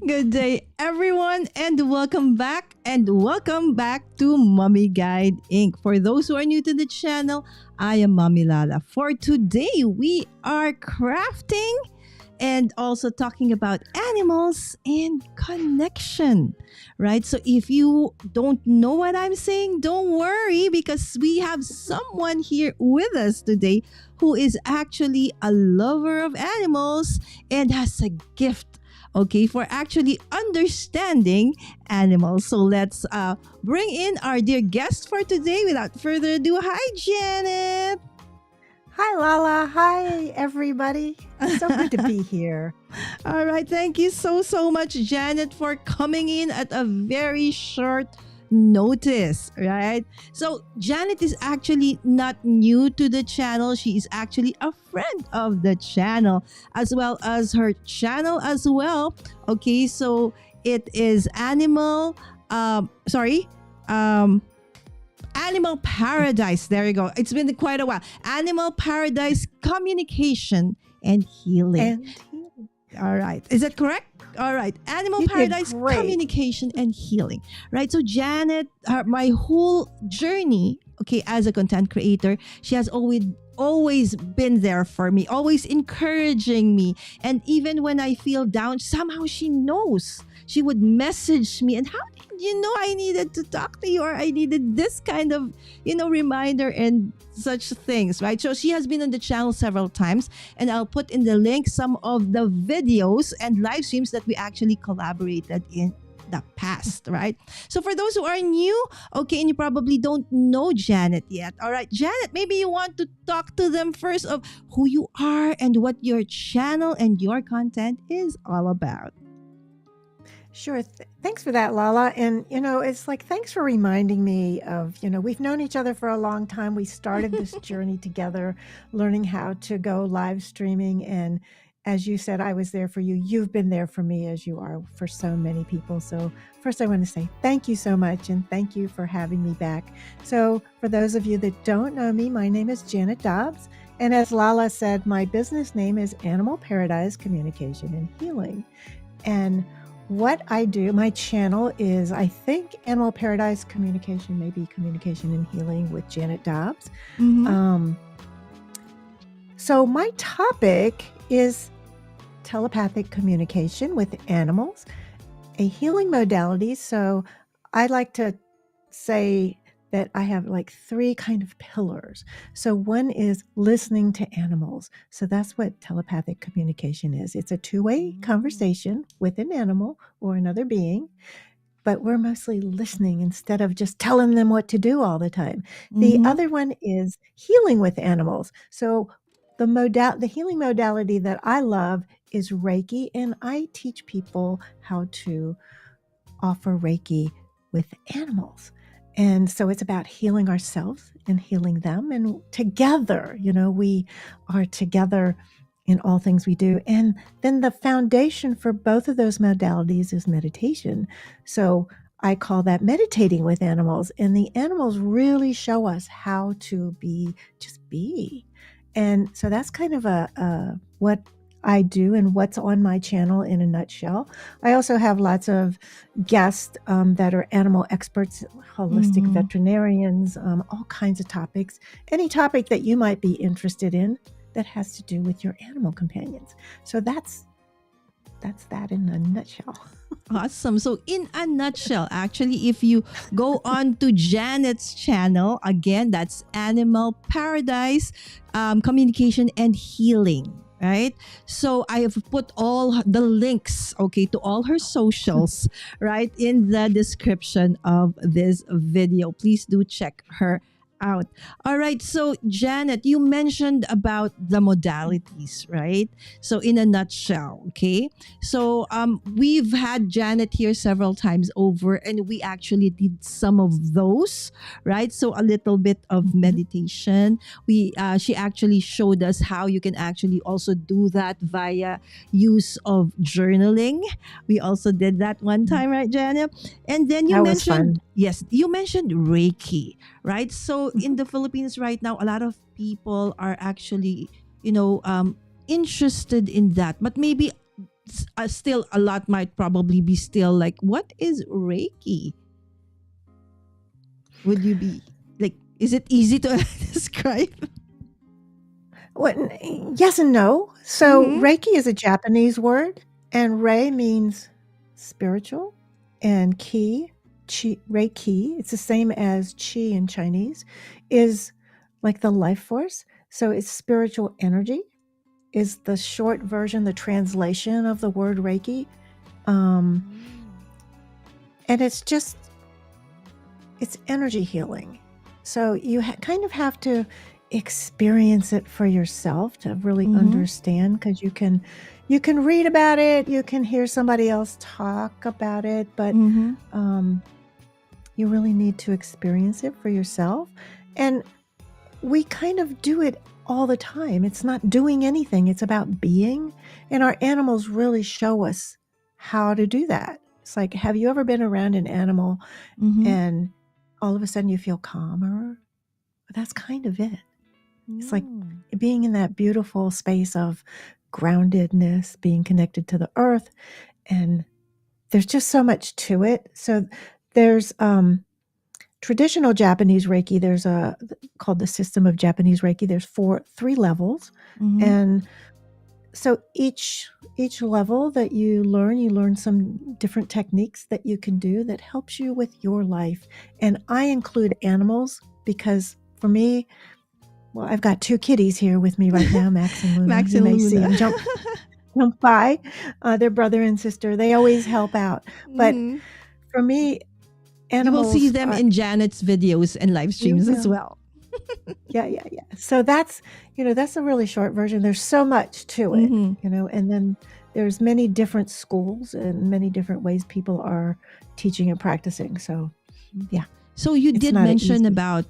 Good day, everyone, and welcome back. And welcome back to Mommy Guide Inc. For those who are new to the channel, I am Mommy Lala. For today, we are crafting and also talking about animals and connection, right? So if you don't know what I'm saying, don't worry because we have someone here with us today who is actually a lover of animals and has a gift, okay, for actually understanding animals. So let's bring in our dear guest for today. Without further ado, hi, Janet. Hi, Lala. Hi, everybody. So good to be here. All right. Thank you so much, Janet, for coming in at a very short notice, right? So, Janet is actually not new to the channel. She is actually a friend of the channel, as well as her channel as well. Okay. So, it is Animal Paradise. There you go. It's been quite a while. Animal Paradise Communication and Healing. All right. Is that correct? All right. Animal You Paradise did great. Communication and Healing. Right. So Janet, my whole journey, okay, as a content creator, she has always been there for me, always encouraging me. And even when I feel down, somehow she knows. She would message me, and how did you know I needed to talk to you, or I needed this kind of, reminder and such things, right? So she has been on the channel several times, and I'll put in the link some of the videos and live streams that we actually collaborated in the past, right? So for those who are new, okay, and you probably don't know Janet yet, all right, Janet, maybe you want to talk to them first of who you are and what your channel and your content is all about. Sure. Thanks for that, Lala. And, it's like, thanks for reminding me of, we've known each other for a long time. We started this journey together, learning how to go live streaming. And as you said, I was there for you. You've been there for me, as you are for so many people. So first I want to say thank you so much. And thank you for having me back. So for those of you that don't know me, my name is Janet Dobbs. And as Lala said, my business name is Animal Paradise Communication and Healing. And what I do, my channel is, I think, Animal Paradise Communication, maybe Communication and Healing with Janet Dobbs. Mm-hmm. So my topic is telepathic communication with animals, a healing modality. So I like to say that I have like three kind of pillars. So one is listening to animals. So that's what telepathic communication is. It's a two-way conversation with an animal or another being, but we're mostly listening instead of just telling them what to do all the time. The other one is healing with animals. So the healing modality that I love is Reiki, and I teach people how to offer Reiki with animals. And so it's about healing ourselves and healing them. And together, we are together in all things we do. And then the foundation for both of those modalities is meditation. So I call that meditating with animals. And the animals really show us how to just be. And so that's kind of what I do and what's on my channel in a nutshell. I also have lots of guests that are animal experts, holistic veterinarians, all kinds of topics. Any topic that you might be interested in that has to do with your animal companions. So that's that in a nutshell. Awesome. So in a nutshell, actually, if you go on to Janet's channel, again, that's Animal Paradise Communication and Healing. Right. So I have put all the links, okay, to all her socials, right, in the description of this video. Please do check her out. All right. So Janet, you mentioned about the modalities, right? So in a nutshell, okay. So we've had Janet here several times over, and we actually did some of those, right? So a little bit of meditation. She actually showed us how you can actually also do that via use of journaling. We also did that one time, right, Janet? And then you That was mentioned, fun. yes, you mentioned Reiki, right? So in the Philippines right now, a lot of people are actually, interested in that, but maybe still a lot might probably be still like, what is Reiki? Would you be like, is it easy to describe? Well, yes and no. So Mm-hmm. Reiki is a Japanese word, and Rei means spiritual, and Reiki, it's the same as chi in Chinese, is like the life force. So it's spiritual energy is the short version, the translation of the word Reiki. And it's energy healing. So you kind of have to experience it for yourself to really understand, because you can read about it, you can hear somebody else talk about it, but you really need to experience it for yourself. And we kind of do it all the time. It's not doing anything, it's about being. And our animals really show us how to do that. It's like, have you ever been around an animal and all of a sudden you feel calmer? That's kind of it. It's like being in that beautiful space of groundedness, being connected to the earth. And there's just so much to it. So there's traditional Japanese Reiki. There's called the system of Japanese Reiki. There's 3 levels. And so each level that you learn some different techniques that you can do that helps you with your life. And I include animals because for me, well, I've got 2 kitties here with me right now, Max and Luna. Max You and may see Luna. them jump by. They're brother and sister. They always help out. But for me, you will animals, see them in Janet's videos and live streams as well. Yeah. So that's a really short version. There's so much to it, and then there's many different schools and many different ways people are teaching and practicing. So, yeah. So you did mention about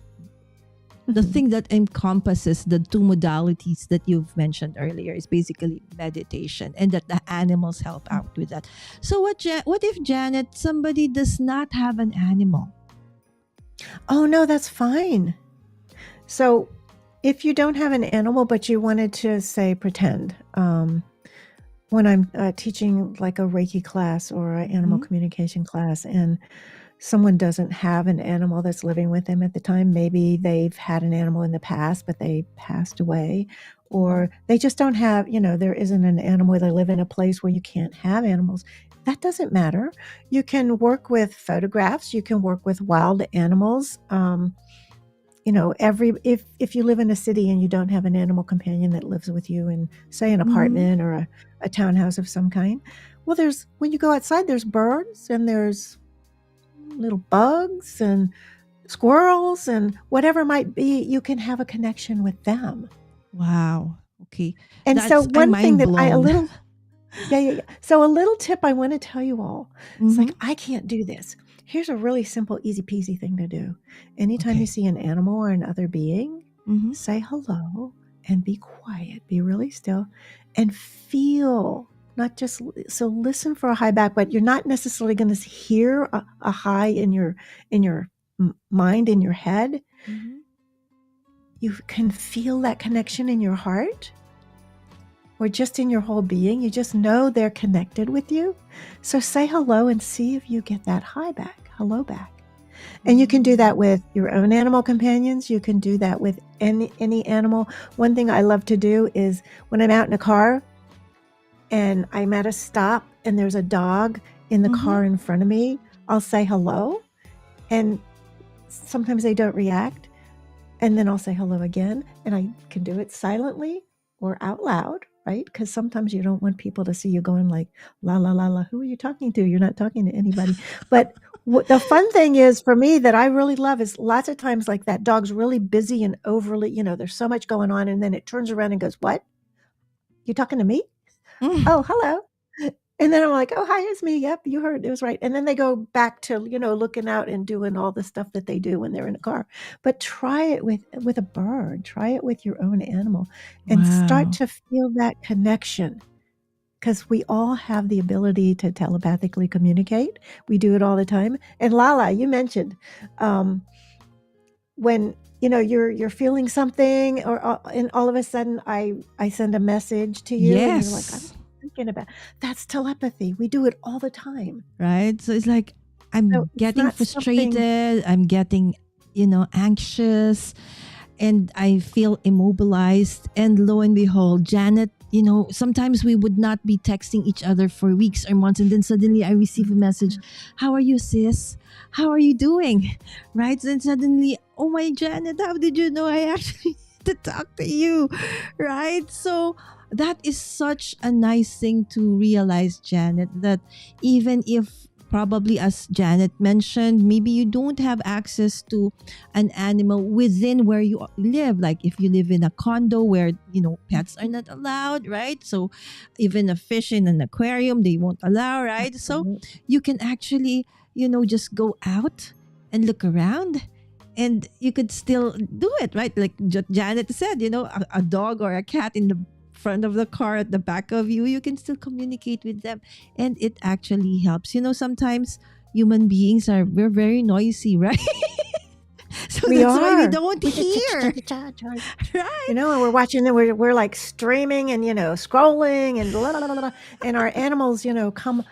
the thing that encompasses the 2 modalities that you've mentioned earlier is basically meditation, and that the animals help out with that. So what if, Janet, somebody does not have an animal? Oh, no, that's fine. So if you don't have an animal, but you wanted to, say, pretend, when I'm teaching like a Reiki class or an animal communication class, and someone doesn't have an animal that's living with them at the time, maybe they've had an animal in the past, but they passed away, or they just don't have, there isn't an animal, they live in a place where you can't have animals. That doesn't matter. You can work with photographs, you can work with wild animals. If you live in a city and you don't have an animal companion that lives with you in, say, an apartment or a townhouse of some kind, well, when you go outside, there's birds and there's little bugs and squirrels and whatever it might be. You can have a connection with them. Wow. Okay. And so one thing that So a little tip I want to tell you all. It's like, I can't do this. Here's a really simple, easy peasy thing to do. Anytime you see an animal or another being, say hello and be quiet, be really still, and feel, not just, so listen for a high back, but you're not necessarily going to hear a high in your mind, in your head. You can feel that connection in your heart, or just in your whole being. You just know they're connected with you. So say hello and see if you get that high back, hello back. And you can do that with your own animal companions. You can do that with any animal. One thing I love to do is when I'm out in a car and I'm at a stop and there's a dog in the car in front of me, I'll say hello. And sometimes they don't react. And then I'll say hello again. And I can do it silently or out loud, right? Because sometimes you don't want people to see you going like, la, la, la, la. Who are you talking to? You're not talking to anybody. But the fun thing is for me that I really love is lots of times like that dog's really busy and overly, there's so much going on. And then it turns around and goes, what? You talking to me? Oh, hello. And then I'm like, oh, hi, it's me. Yep, you heard, it was right. And then they go back to, looking out and doing all the stuff that they do when they're in a car. But try it with a bird. Try it with your own animal and start to feel that connection. Because we all have the ability to telepathically communicate. We do it all the time. And Lala, you mentioned when you're feeling something, and all of a sudden I send a message to you, and you're like, thinking about. That's telepathy. We do it all the time. Right? So it's like So I'm it's getting not something. frustrated, I'm getting, anxious, and I feel immobilized. And lo and behold, Janet, sometimes we would not be texting each other for weeks or months. And then suddenly I receive a message, "How are you, sis? How are you doing?" Right? Then suddenly, "Oh my Janet, how did you know I actually to talk to you?" Right? So that is such a nice thing to realize, Janet, that even if probably as Janet mentioned, maybe you don't have access to an animal within where you live. Like if you live in a condo where, pets are not allowed, right? So even a fish in an aquarium, they won't allow, right? So Absolutely. you can actually, just go out and look around and you could still do it, right? Like Janet said, a dog or a cat in the front of the car at the back of you, you can still communicate with them. And it actually helps. Sometimes human beings we're very noisy, right? So We that's why we are. don't We just hear. Right? and we're watching and we're like streaming and scrolling and la, la, la, la, la, and our animals come.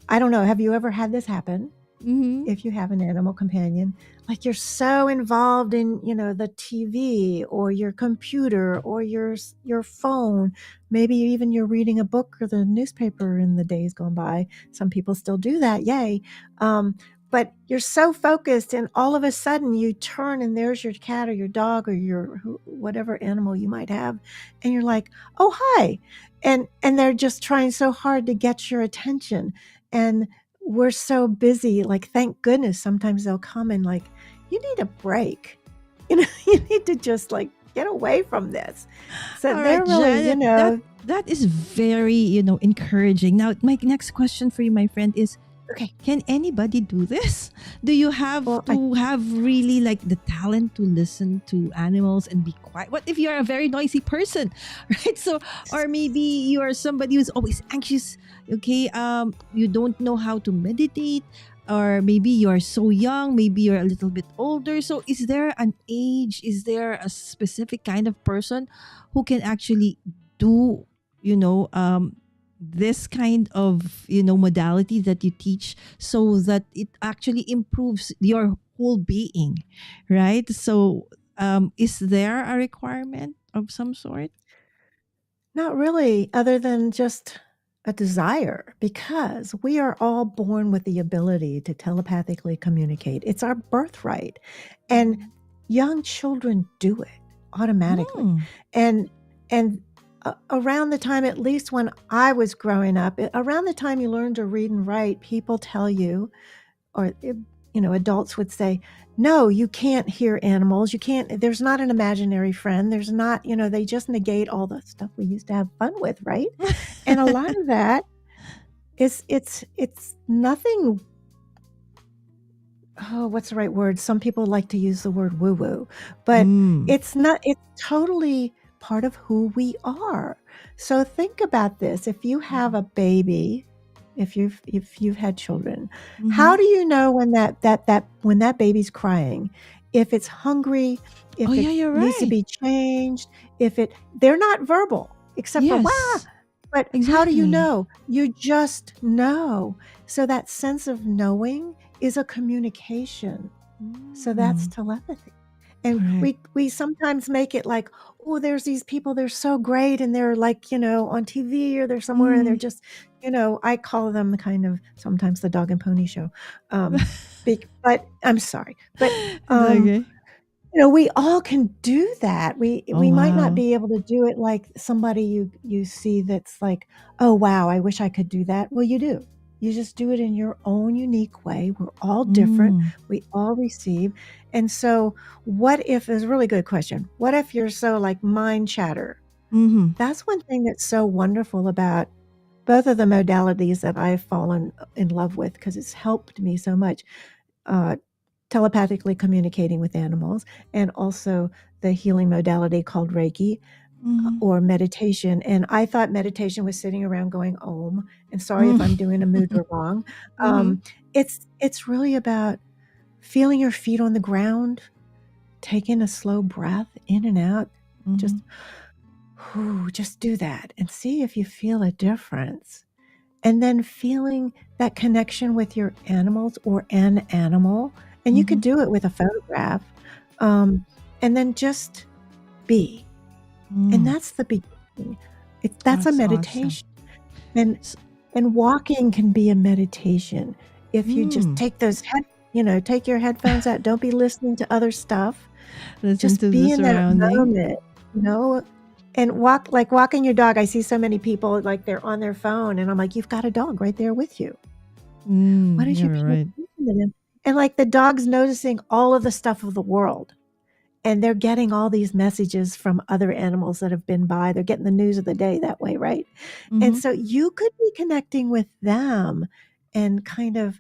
I don't know. Have you ever had this happen? Mm-hmm. If you have an animal companion, like you're so involved in the TV or your computer or your phone, maybe even you're reading a book or the newspaper in the days gone by. Some people still do that, yay. But you're so focused and all of a sudden you turn and there's your cat or your dog or your whatever animal you might have, and you're like, oh hi, and they're just trying so hard to get your attention. And we're so busy, like, thank goodness sometimes they'll come and like, you need a break. You need to just like get away from this. So All right, they're really, Janet, that is very, encouraging. Now, my next question for you, my friend, is okay. can anybody do this? Do you have Well, to have really like the talent to listen to animals and be quiet? What if you're a very noisy person, right? So, or maybe you are somebody who's always anxious. Okay, you don't know how to meditate, or maybe you're so young, maybe you're a little bit older. So, is there an age? Is there a specific kind of person who can actually do, this kind of modality that you teach, so that it actually improves your whole being, right? So is there a requirement of some sort? not really, other than just a desire, because we are all born with the ability to telepathically communicate. It's our birthright. And young children do it automatically. Mm. And around the time, at least when I was growing up, around the time you learn to read and write, people tell you, or adults would say, no, you can't hear animals, you can't, there's not an imaginary friend, there's not, they just negate all the stuff we used to have fun with, right? And a lot of that is it's nothing. Oh, what's the right word? Some people like to use the word woo woo, but it's not. It's totally part of who we are. So think about this: if you have a baby, if you've had children, how do you know when when that baby's crying? If it's hungry, if Oh it yeah, you're needs to right. be changed, they're not verbal except for wah. Yes, But how do you exactly. know? You just know. So that sense of knowing is a communication. So that's telepathy. And Correct. we sometimes make it like, oh, there's these people, they're so great, and they're like, on TV or they're somewhere, and they're just, I call them kind of sometimes the dog and pony show. But I'm sorry. But It's okay. we all can do that. Oh We might not wow. be able to do it like somebody you see that's like, "Oh, wow, I wish I could do that." Well, you do. You just do it in your own unique way. We're all different. We all receive. And so, what if is a really good question. What if you're so like mind chatter? That's one thing that's so wonderful about both of the modalities that I've fallen in love with, because it's helped me so much. Telepathically communicating with animals, and also the healing modality called Reiki or meditation. And I thought meditation was sitting around going Om. And sorry if I'm doing a mudra wrong. It's really about feeling your feet on the ground, taking a slow breath in and out, just just do that and see if you feel a difference. And then feeling that connection with your animals or an animal. And you could do it with a photograph. And then just be. And that's the beginning. That's a meditation. Awesome. And walking can be a meditation. If you just take those take your headphones out. Don't be listening to other stuff. Just be in that moment, and walking your dog. I see so many people like they're on their phone, and I'm like, you've got a dog right there with you. Why don't you pay attention to them? And like the dog's noticing all of the stuff of the world, and they're getting all these messages from other animals that have been by. They're getting the news of the day that way, right? And so you could be connecting with them, and kind of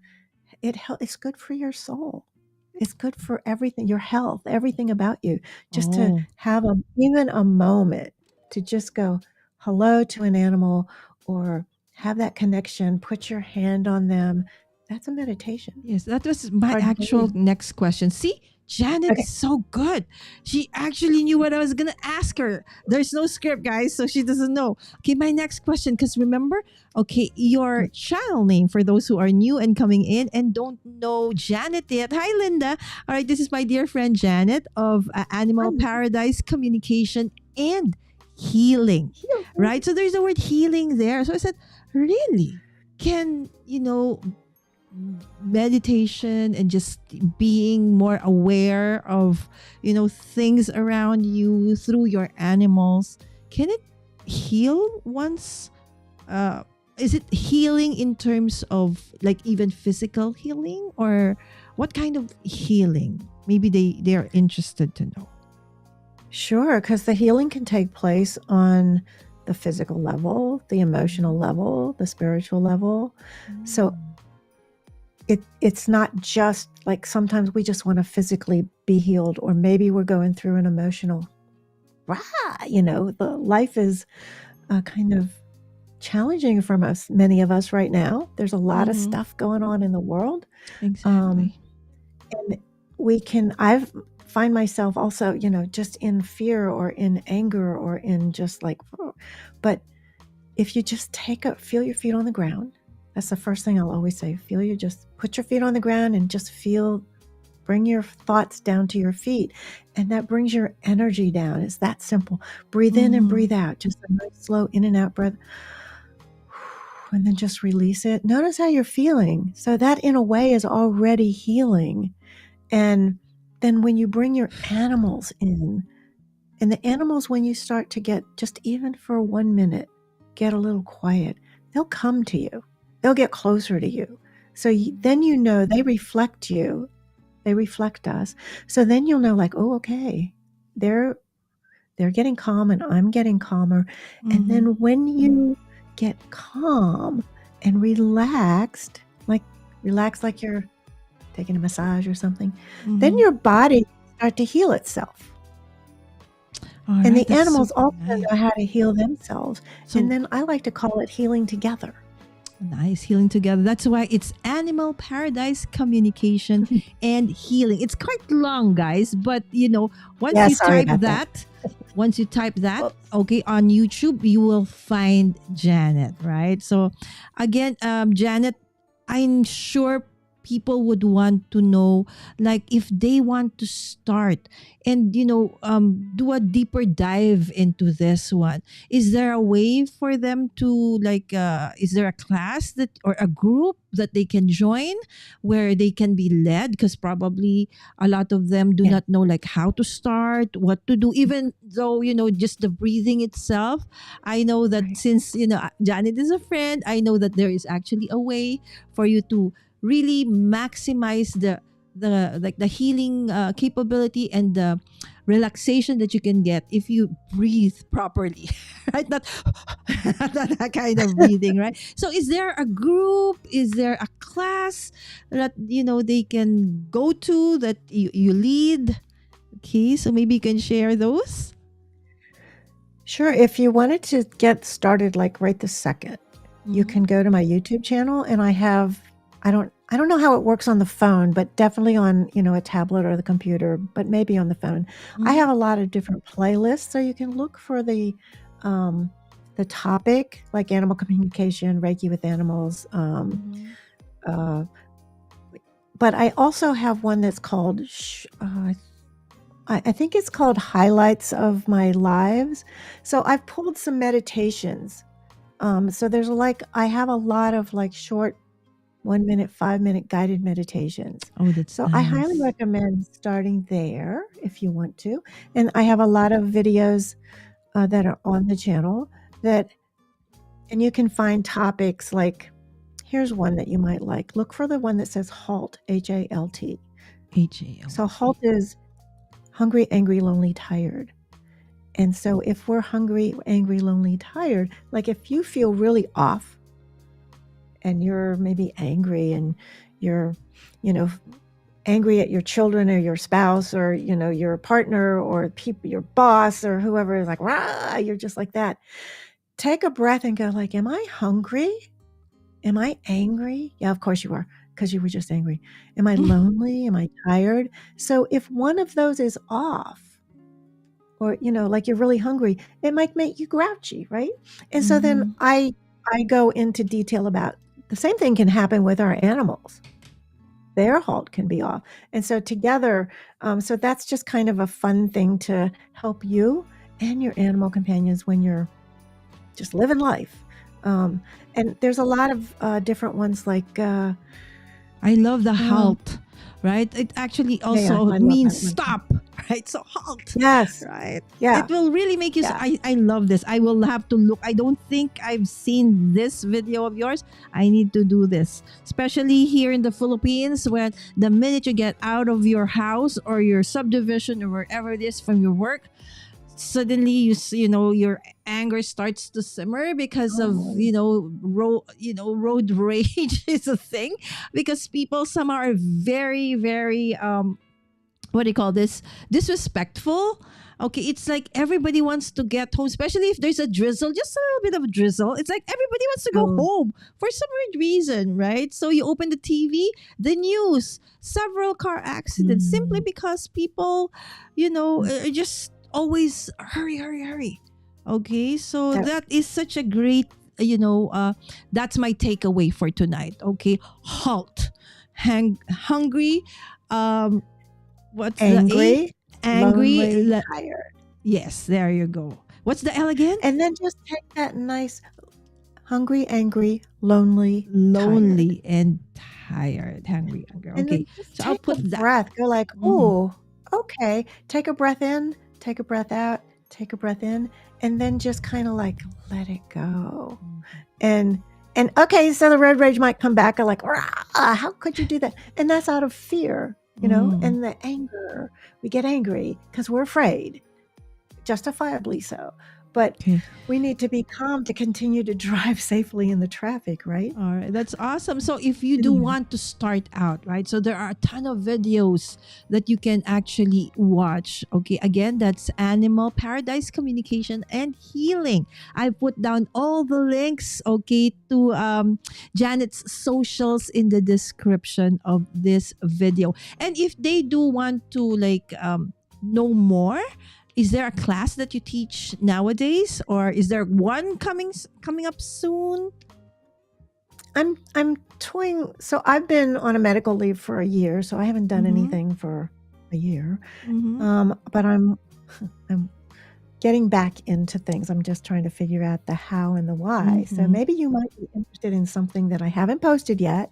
it's good for your soul. It's good for everything, your health, everything about you. Just to have even a moment to just go hello to an animal or have that connection, put your hand on them. That's a meditation. Yes, that was my actual next question. See, Janet is so good. She actually knew what I was going to ask her. There's no script, guys, so she doesn't know. Okay, my next question, because remember, your channel name for those who are new and coming in and don't know Janet yet. Hi, Linda. All right, this is my dear friend Janet of Animal Paradise Communication and Healing, right? So there's the word healing there. So I said, really? Can, meditation and just being more aware of things around you through your animals, can it heal once? Is it healing in terms of like even physical healing, or what kind of healing? Maybe they're interested to know. Sure, because the healing can take place on the physical level, the emotional level, the spiritual level. So it's not just like sometimes we just want to physically be healed, or maybe we're going through an emotional, the life is kind of challenging for many of us right now. There's a lot of stuff going on in the world. Exactly. And I find myself also, just in fear or in anger or in just like, but if you just feel your feet on the ground. That's the first thing I'll always say. Just put your feet on the ground and just bring your thoughts down to your feet. And that brings your energy down. It's that simple. Breathe in and breathe out. Just a nice slow in and out breath. And then just release it. Notice how you're feeling. So that in a way is already healing. And then when you bring your animals in, and the animals, when you start to get just even for 1 minute, get a little quiet, they'll come to you. They'll get closer to you. So then they reflect you. They reflect us. So then you'll know like, oh, okay, they're getting calm and I'm getting calmer. And then when you get calm and relaxed like you're taking a massage or something, then your body starts to heal itself. And the animals also know how to heal themselves. And then I like to call it healing together. Nice, healing together. That's why it's Animal Paradise Communication and Healing. It's quite long, guys, but once you type that, on YouTube, you will find Janet, right? So again, Janet, I'm sure people would want to know, like, if they want to start and do a deeper dive into this one, is there a way for them to is there a class or a group that they can join where they can be led? Because probably a lot of them do not know like how to start, what to do, even though just the breathing itself. I know that since Janet is a friend, I know that there is actually a way for you to really maximize the healing capability and the relaxation that you can get if you breathe properly, right? Not that kind of breathing, right? So is there a group, is there a class that they can go to that you lead? Okay, so maybe you can share those. Sure. If you wanted to get started like right this second, you can go to my YouTube channel, and I don't know how it works on the phone, but definitely on, a tablet or the computer, but maybe on the phone. I have a lot of different playlists, so you can look for the the topic, like animal communication, Reiki with animals. But I also have one that's called, I think it's called Highlights of My Lives. So I've pulled some meditations. So there's I have a lot of short 1 minute, 5 minute guided meditations. Oh, that's So I highly nice. recommend starting there if you want to. And I have a lot of videos that are on the channel and you can find topics like, here's one that you might like. Look for the one that says HALT, HALT. So HALT is hungry, angry, lonely, tired. And so if we're hungry, angry, lonely, tired, like if you feel really off and you're maybe angry and you're, angry at your children or your spouse or, your partner or your boss or whoever is like, rah, you're just like that. Take a breath and go like, am I hungry? Am I angry? Yeah, of course you are, because you were just angry. Am I lonely? Am I tired? So if one of those is off, or, like you're really hungry, it might make you grouchy, right? And so then I go into detail about the same thing can happen with our animals. Their HALT can be off. And so together, so that's just kind of a fun thing to help you and your animal companions when you're just living life. And there's a lot of different ones like... I love the HALT, right? It actually also means stop, right? So HALT. Yes. Right? Yeah. It will really make you... Yeah. I love this. I will have to look. I don't think I've seen this video of yours. I need to do this. Especially here in the Philippines, when the minute you get out of your house or your subdivision or wherever it is from your work, suddenly your anger starts to simmer because of road rage is a thing, because some are very, very what do you call this, disrespectful. Okay, it's like everybody wants to get home, especially if there's a drizzle, just a little bit of a drizzle. It's like everybody wants to go home for some weird reason, right? So you open the TV, the news, several car accidents, simply because people are just always hurry. Okay, so that is such a great, that's my takeaway for tonight. Okay, HALT, hungry, what's angry, the A? Angry, lonely, tired. Yes, there you go. What's the L again? And then just take that nice hungry, angry, lonely, tired. And tired. Hungry, angry. Okay, so I'll put that. Breath. Go like, oh, okay. Take a breath in. Take a breath out, take a breath in, and then just kind of like let it go. And okay, so the road rage might come back like, how could you do that? And that's out of fear, and the anger. We get angry because we're afraid, justifiably so. But we need to be calm to continue to drive safely in the traffic, right? All right, that's awesome. So if you do want to start out, right? So there are a ton of videos that you can actually watch. Okay, again, that's Animal Paradise Communication and Healing. I put down all the links, okay, to Janet's socials in the description of this video. And if they do want to know more, is there a class that you teach nowadays, or is there one coming up soon? I'm toying. So I've been on a medical leave for a year, so I haven't done anything for a year. But I'm getting back into things. I'm just trying to figure out the how and the why. So maybe you might be interested in something that I haven't posted yet.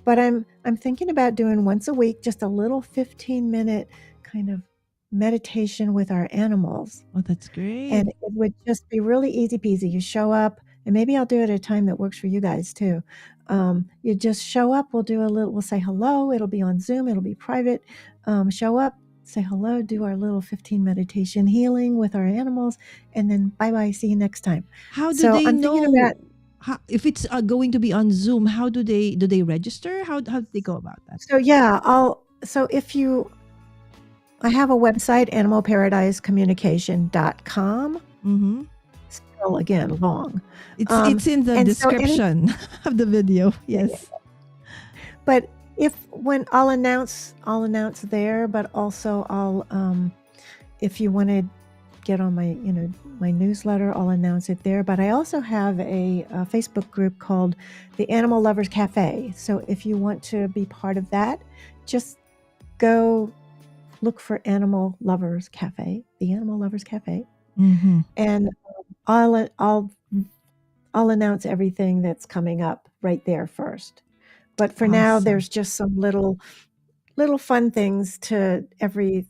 But I'm thinking about doing once a week, just a little 15-minute kind of meditation with our animals. Oh, that's great. And it would just be really easy peasy. You show up, and maybe I'll do it at a time that works for you guys too. You just show up, we'll say hello, it'll be on Zoom, it'll be private. Show up, say hello, do our little 15 meditation healing with our animals, and then bye-bye, see you next time. How do they know if it's going to be on Zoom? How do they register? How do they go about that? So yeah, I have a website, animalparadisecommunication.com. Still, again, long. It's in the description of the video. Yes. But I'll announce there, but also I'll, if you want to get on my, my newsletter, I'll announce it there. But I also have a Facebook group called the Animal Lovers Cafe. So if you want to be part of that, just go look for Animal Lovers Cafe, the Animal Lovers Cafe, and I'll announce everything that's coming up right there first. But for now, Awesome. there's just some little fun things to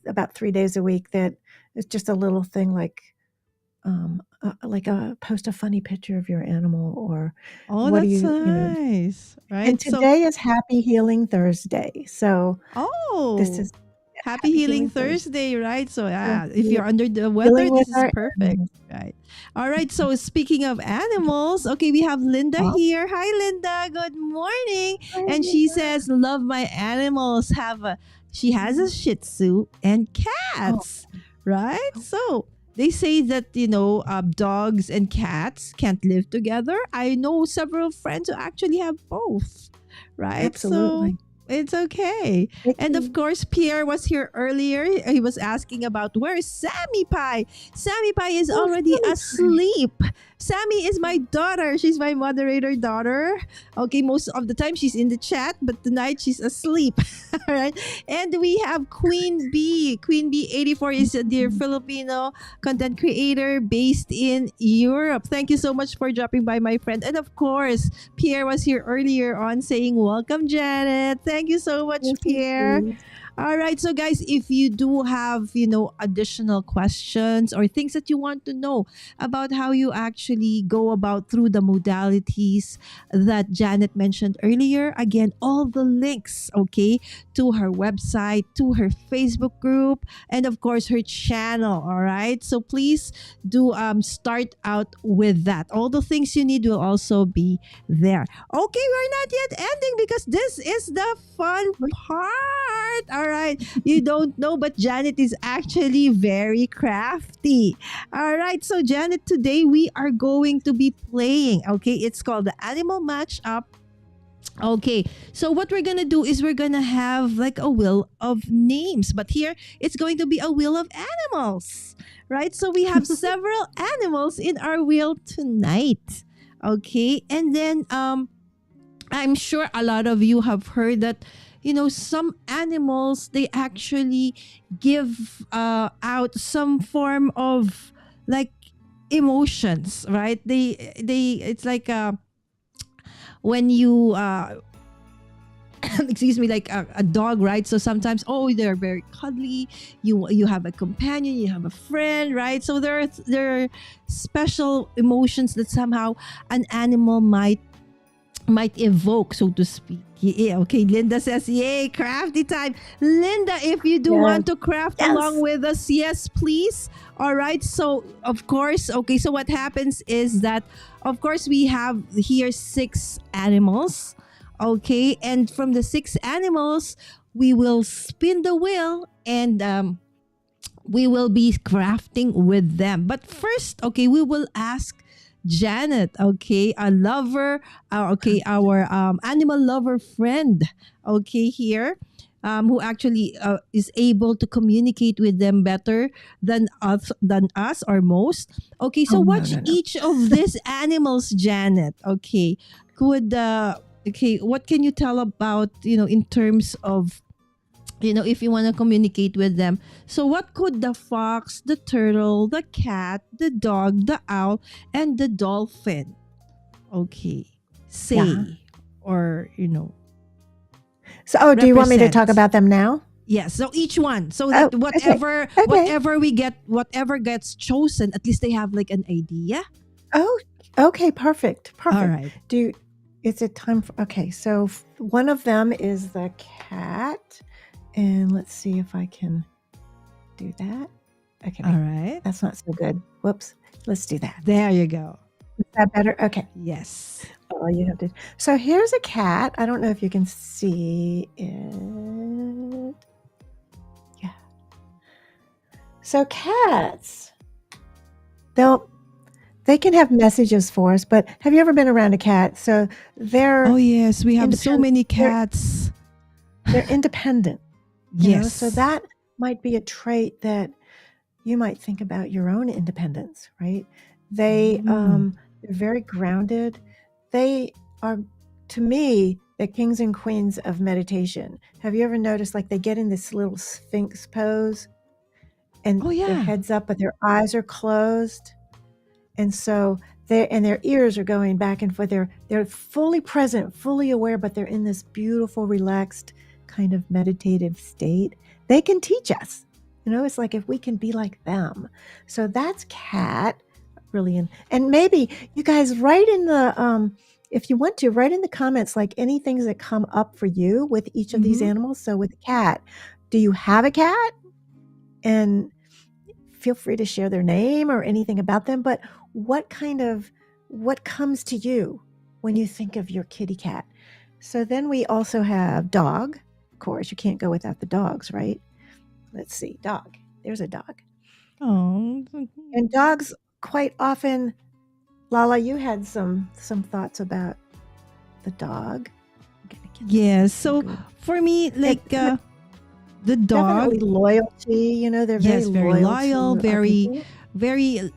about 3 days a week that is just a little thing like post a funny picture of your animal, or Oh, what do that's you know. nice, right? And today is Happy Healing Thursday, so this is Happy Healing Thursday, right? So So if you're under the weather, healing with this is our perfect, animals. right? All right. So speaking of animals, okay, we have Linda Oh. here. Hi, Linda. Good morning. Hi, And she Linda. says, "Love my animals." She has a Shih Tzu and cats, right? So they say that dogs and cats can't live together. I know several friends who actually have both, right? Absolutely. So it's okay. And of course, Pierre was here earlier. He was asking about where's Sammy Pie. Sammy Pie is already Sammy Pie. asleep. Sammy is my daughter. She's my moderator daughter. Okay, most of the time she's in the chat, but tonight she's asleep. All right. And we have Queen B. Queen B 84 is a dear Filipino content creator based in Europe. Thank you so much for dropping by, my friend. And of course, Pierre was here earlier on saying, "Welcome, Janet." Thank you so much, Pierre. All right. So guys, if you do have, additional questions or things that you want to know about how you actually go about through the modalities that Janet mentioned earlier, again, all the links, okay, to her website, to her Facebook group, and of course her channel. All right. So please do start out with that. All the things you need will also be there. Okay, we're not yet ending because this is the fun part. All right. You don't know, but Janet is actually very crafty. All right. So, Janet, today we are going to be playing. Okay. It's called the Animal Matchup. Okay, so what we're gonna do is we're gonna have like a wheel of names, but here it's going to be a wheel of animals, right? So we have several animals in our wheel tonight. Okay, and then I'm sure a lot of you have heard that some animals, they actually give out some form of like emotions, right? They it's like when you excuse me, like a dog, right? So sometimes, they're very cuddly. You have a companion, you have a friend, right? So there are special emotions that somehow an animal might evoke, so to speak. Yeah, okay, Linda says, "Yay, crafty time." Linda, if you do want to craft along with us, yes, please. All right. So, of course, okay, so what happens is that, of course, we have here 6 animals. Okay. And from the 6 animals, we will spin the wheel and we will be crafting with them. But first, okay, we will ask Janet, okay, a lover, our animal lover friend, okay, here, who actually is able to communicate with them better than us or most. Okay, so each of these animals, Janet, okay, what can you tell about, in terms of, if you want to communicate with them? So what could the fox, the turtle, the cat, the dog, the owl, and the dolphin, say, or, So, do you want me to talk represent? about them now? Yes. So each one, so that whatever we get, whatever gets chosen, at least they have like an idea. Oh, okay. Perfect. All right. Is it time for, okay. So one of them is the cat. And let's see if I can do that. Okay. All right. That's not so good. Whoops. Let's do that. There you go. Is that better? Okay. Yes. All you have to. So here's a cat. I don't know if you can see it. Yeah. So cats, they can have messages for us, but have you ever been around a cat? So they're. Oh yes, we have so many cats. They're independent. Yes. So that might be a trait that, you might think about your own independence, right? They're very grounded. They are, to me, the kings and queens of meditation. Have you ever noticed, like, they get in this little sphinx pose and Oh, their yeah. head's up, but their eyes are closed? And so their ears are going back and forth. They're fully present, fully aware, but they're in this beautiful, relaxed kind of meditative state. They can teach us. It's like if we can be like them. So that's cat, really. And maybe you guys write in the if you want to, write in the comments like any things that come up for you with each of these animals. So with cat, do you have a cat? And feel free to share their name or anything about them, but what comes to you when you think of your kitty cat? So then we also have dog. Of course, you can't go without the dogs, right? Let's see, dog. There's a dog. Oh. And dogs quite often, Lala, you had some thoughts about the dog. Yes. So for me, like the dog, definitely loyalty. They're very loyal, very very,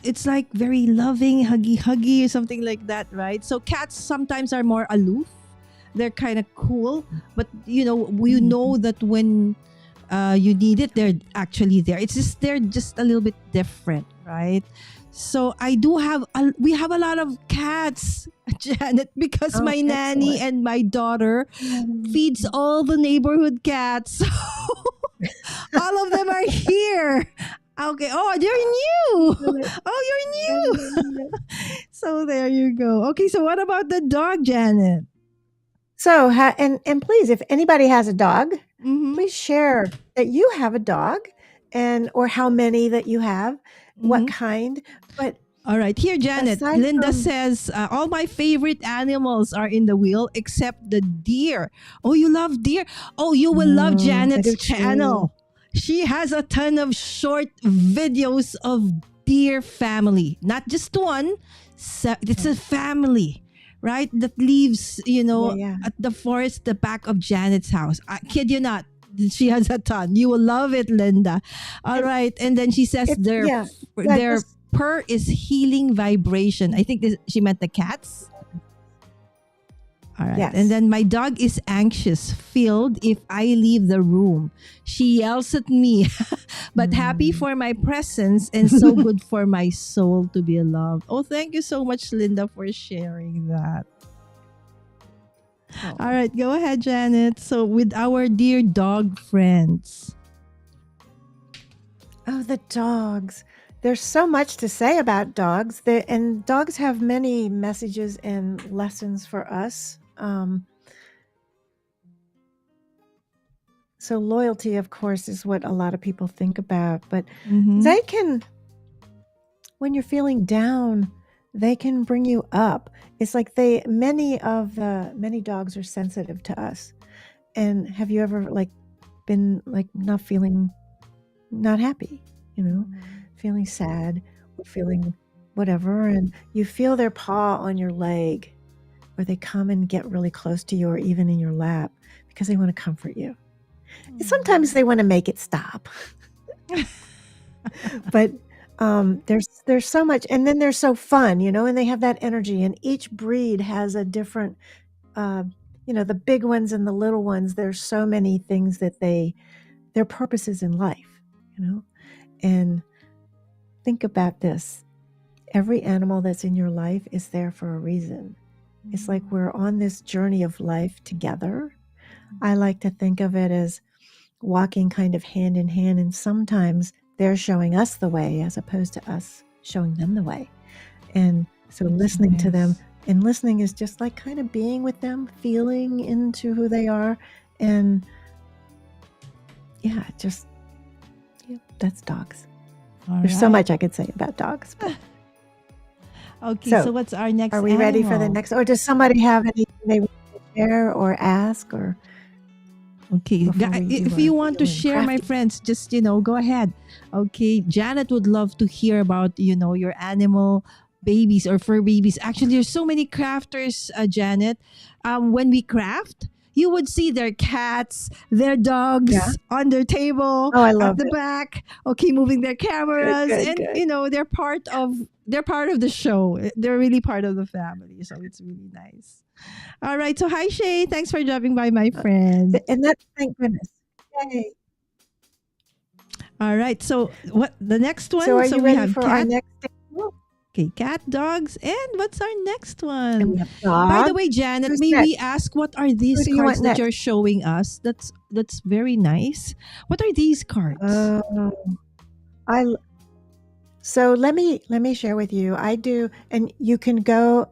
it's like very loving, huggy or something like that, right? So cats sometimes are more aloof. They're kind of cool, but we know that when you need it, they're actually there. It's just they're just a little bit different, right? So we have a lot of cats, Janet, because my nanny and my daughter feeds all the neighborhood cats. All of them are here. Okay. Oh, you're new. Oh, you're new. So there you go. Okay. So what about the dog, Janet? So, and please, if anybody has a dog, please share that you have a dog or how many that you have, what kind. But all right, here, Janet. Linda says, all my favorite animals are in the wheel except the deer. Oh, you love deer? Oh, you will love Janet's channel. She has a ton of short videos of deer family. Not just one. It's a family, right? That lives, at the forest, the back of Janet's house. I kid you not. She has a ton. You will love it, Linda. All right. And then she says their purr is healing vibration. I think she meant the cats. All right. Yes. And then my dog is anxious, filled if I leave the room. She yells at me, but happy for my presence and so good for my soul to be loved. Oh, thank you so much, Linda, for sharing that. Oh. All right. Go ahead, Janet. So with our dear dog friends. Oh, the dogs. There's so much to say about dogs. And dogs have many messages and lessons for us. So loyalty, of course, is what a lot of people think about. But they can, when you're feeling down, they can bring you up. It's like many dogs are sensitive to us. And have you ever been not happy, feeling sad or feeling whatever, and you feel their paw on your leg, or they come and get really close to you, or even in your lap, because they want to comfort you. And sometimes they want to make it stop. But there's so much, and then they're so fun, and they have that energy, and each breed has a different, the big ones and the little ones. There's so many things that their purposes in life, and think about this. Every animal that's in your life is there for a reason. It's like we're on this journey of life together. I like to think of it as walking kind of hand in hand, and sometimes they're showing us the way as opposed to us showing them the way. And so listening to them, and listening is just like kind of being with them, feeling into who they are. And that's dogs. There's so much I could say about dogs. Okay, so what's our next Are we ready for the next? Or does somebody have anything they want to share or ask? Or okay, if you want to share, my friends, just go ahead. Okay, Janet would love to hear about your animal babies or fur babies. Actually, there's so many crafters, Janet. When we craft, you would see their cats, their dogs Yeah. on their table Oh, I at love the it. back, okay, moving their cameras, Good, and good. they're part of the show. They're really part of the family, so it's really nice. All right, so hi Shay, thanks for dropping by, my friend. And that's, thank goodness. Yay. All right, so what the next one? So are So you we ready have for our cat. next animal? Okay, cat, dogs, and what's our next And one? we have By the dog. way, Janet, Who's may we next? ask what are Who these do you want cards that next? you're showing us? That's very nice. What are these cards? Oh, so let me share with you. I do, and you can go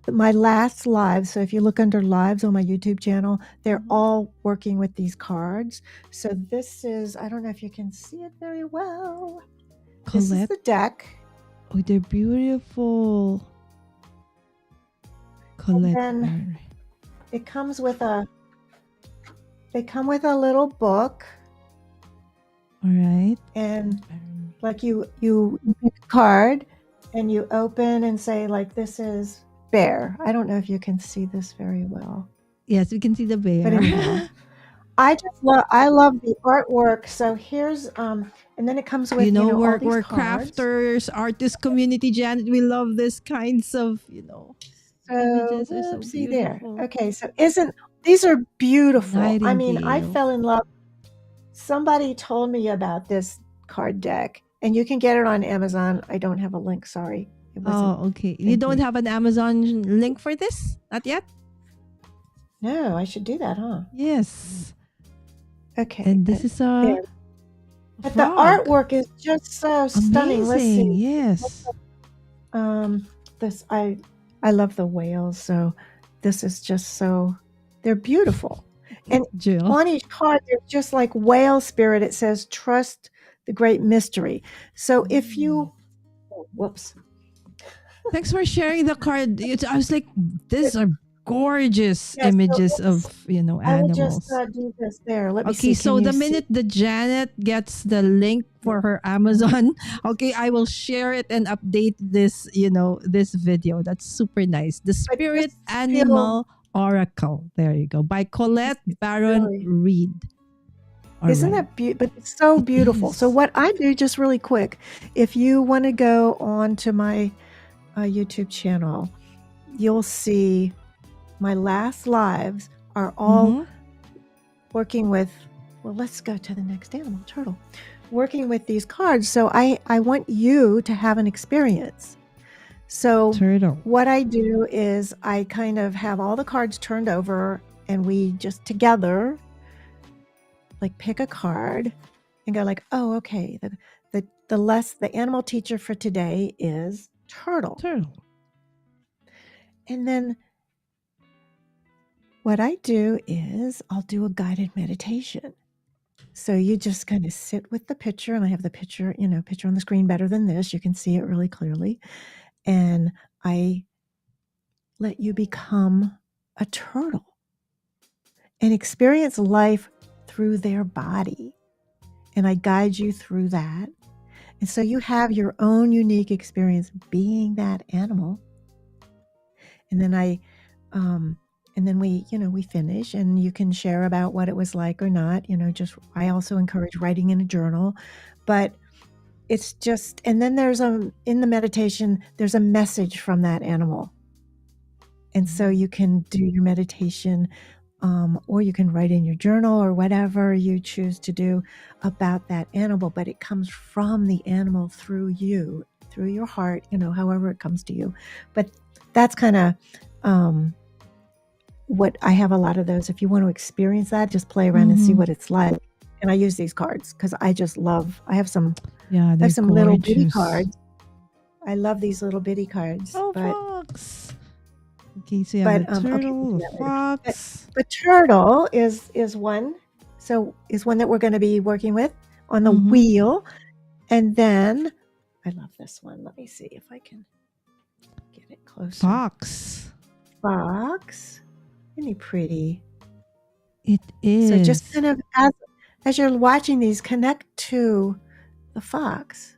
my last live. So if you look under lives on my YouTube channel, they're all working with these cards. So this is, I don't know if you can see it very well. This is Colette. the deck. Oh, they're beautiful. Colette. And then it comes with they come with a little book. All right. And like you pick a card and you open and say, like, this is bear. I don't know if you can see this very well. Yes, we can see the bear. But anyhow, I love the artwork. So here's and then it comes with we're all these cards. crafters, artist community, Janet. We love this kinds of images. So, Are so see there. beautiful. Okay, so these are beautiful. I mean, I Nightingale. fell in love. Somebody told me about this card deck, and you can get it on Amazon. I don't have a link, sorry. It wasn't. Oh, okay. You don't have an Amazon link for this? Not yet? No, I should do that, huh? Yes. Okay. And this is a But the artwork is just so stunning. amazing. Let's see. Yes. This I love the whales, so this is just so they're beautiful. And Jill. on each card, there's just like whale spirit. It says, trust the great mystery. So if you, whoops. Thanks for sharing the card. I was like, these are gorgeous Yeah, so images of, I will animals. just do this there. Let me see. Okay, so Can the you minute the Janet gets the link for her Amazon, okay, I will share it and update this, this video. That's super nice. The Spirit just Animal Oracle. There you go. By Colette Baron really- Reed. All Isn't right. that beautiful? But it's so It beautiful. So is. what I do, just really quick, if you want to go on to my YouTube channel, you'll see my last lives are all working with, well, let's go to the next animal, turtle, working with these cards. So I want you to have an experience. So Turtle. what I do is I kind of have all the cards turned over and we just together like pick a card and go like, oh, okay, the animal teacher for today is turtle. And then what I do is I'll do a guided meditation. So you just kind of sit with the picture, and I have the picture on the screen better than this. You can see it really clearly. And I let you become a turtle and experience life through their body. And I guide you through that. And so you have your own unique experience being that animal. And then we finish, and you can share about what it was like or not. I also encourage writing in a journal, but it's just, and then in the meditation, there's a message from that animal. And so you can do your meditation, or you can write in your journal or whatever you choose to do about that animal, but it comes from the animal through you, through your heart, however it comes to you. But that's kind of, what I have a lot of those. If you want to experience that, just play around and see what it's like. And I use these cards because I just love, I have some little bitty cards. I love these little bitty cards. Oh, fox. Okay, so you have a turtle, a fox. The turtle is one. So is one that we're going to be working with on the wheel. And then I love this one. Let me see if I can get it closer. Fox. Isn't he pretty? It is. So just kind of as you're watching these, connect to the fox.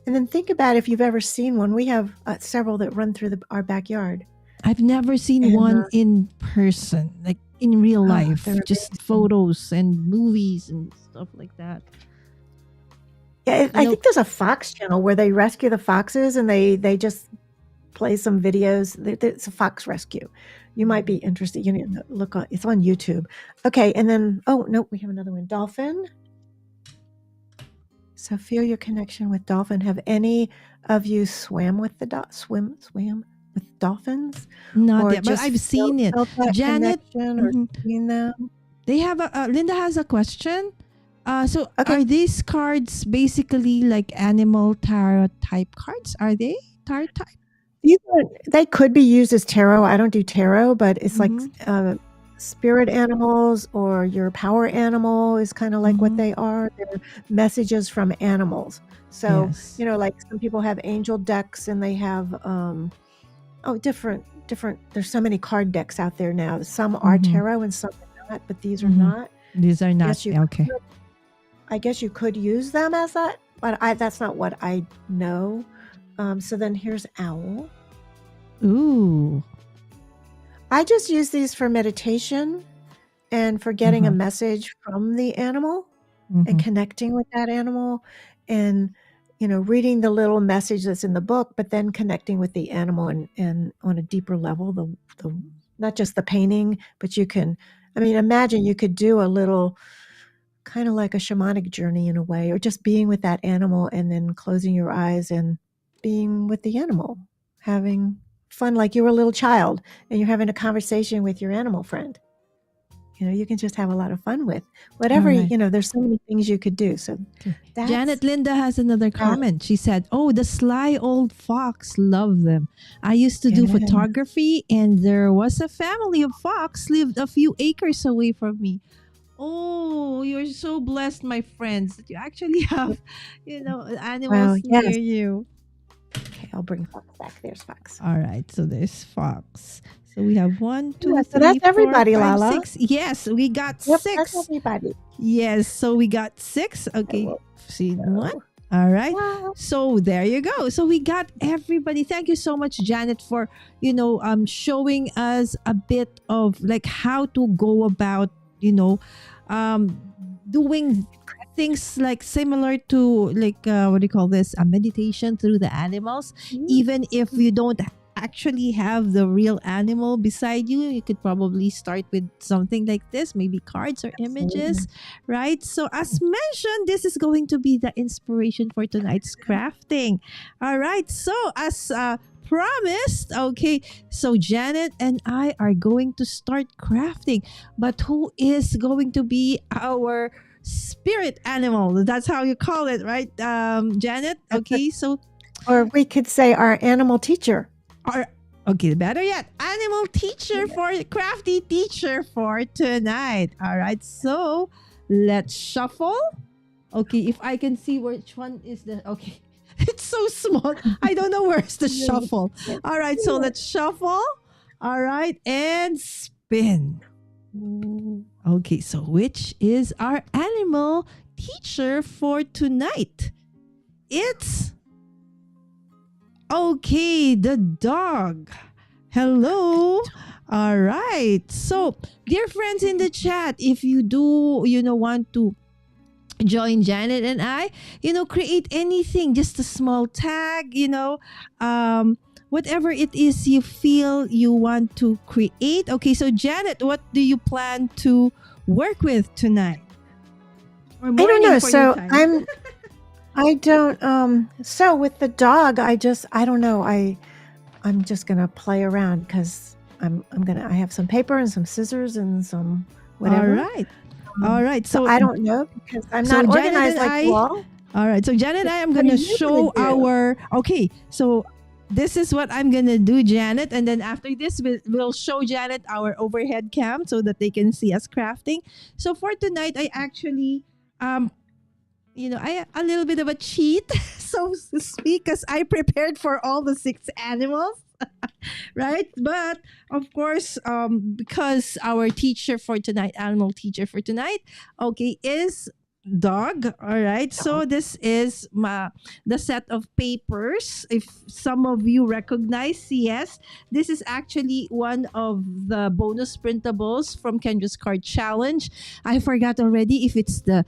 And then think about if you've ever seen one. We have several that run through our backyard. I've never seen one in person. Like in real Oh, life, they're just amazing. photos and movies and stuff like that. Yeah, You I know, think there's a Fox channel where they rescue the foxes and they just play some videos. It's a fox rescue. You might be interested. You need to look on. It's on YouTube. Okay, and then no, we have another one. Dolphin. So feel your connection with dolphin. Have any of you swam with the swam with dolphins, not or yet, but just I've seen it. felt that Janet, connection, or mhm, seen them? they have Linda has a question. So Okay, are these cards basically like animal tarot type cards? Are they tarot type? they could be used as tarot. I don't do tarot, but it's like Mm-hmm. spirit animals or your power animal is kind of like what Mm-hmm. they are. They're messages from animals. So, Yes. like some people have angel decks and they have different there's so many card decks out there now. Some are Mm-hmm. tarot and some are not, but these are Mm-hmm. not. These are not Yes, you okay. could, I guess you could use them as that, but that's not what I know. So then here's owl. Ooh. I just use these for meditation and for getting a Uh-huh. message from the animal and Mm-hmm. connecting with that animal, and reading the little message that's in the book, but then connecting with the animal and on a deeper level, the not just the painting, but you can, I mean, imagine you could do a little kind of like a shamanic journey in a way, or just being with that animal and then closing your eyes and being with the animal, having fun like you were a little child and you're having a conversation with your animal friend. You can just have a lot of fun with All whatever, right. there's so many things you could do. So Okay. that's Janet Linda has another that. comment. She said, "Oh, the sly old fox, love them. I used to do Yeah. photography, and there was a family of fox lived a few acres away from me." Oh, you're so blessed, my friends, that you actually have, Wow. animals Yes. near you. Okay, I'll bring Fox back. There's Fox. All right, so there's fox. So we have one, Yeah, two, so that's three, four, everybody, five, Lala. six. Yes, we got Yep, that's six. everybody. Yes, so we got six. I Okay, will see one. go. All right. Wow. So there you go. So we got everybody. Thank you so much, Janet, for showing us a bit of like how to go about um doing things like similar to like what do you call this, a meditation through the animals, even if you don't actually have the real animal beside you. You could probably start with something like this, maybe cards or images, right? So as mentioned, this is going to be the inspiration for tonight's crafting. All right, so as promised, okay, so Janet and I are going to start crafting, but who is going to be our spirit animal? That's how you call it, right, Janet? Okay, so Or we could say our animal teacher. our, okay, better yet, animal teacher for crafty teacher for tonight. All right, so let's shuffle. Okay, if I can see which one is the okay. It's so small. I don't know where's the shuffle. All right, so let's shuffle. All right, and spin. Okay, so which is our animal teacher for tonight? It's okay, the dog. Hello. All right. So, dear friends in the chat, if you do, want to join Janet and I, create anything, just a small tag, whatever it is you feel you want to create. Okay, so Janet, what do you plan to work with tonight? Or I don't morning know. for So your time? I don't so with the dog, I don't know. I'm just gonna play around because I have some paper and some scissors and some whatever. All right. So So I don't know because I'm so not Janet organized and like you I all. All right. So Janet and I am What going are to you gonna show do? our okay. So this is what I'm going to do, Janet, and then after this we'll show Janet our overhead cam so that they can see us crafting. So for tonight I actually I a little bit of a cheat, so to speak, because I prepared for all the six animals, right? But of course, because our teacher for tonight, animal teacher for tonight, okay, is dog. All right. So Dog. this is the set of papers. If some of you recognize, yes, this is actually one of the bonus printables from Kendra's Card Challenge. I forgot already if it's the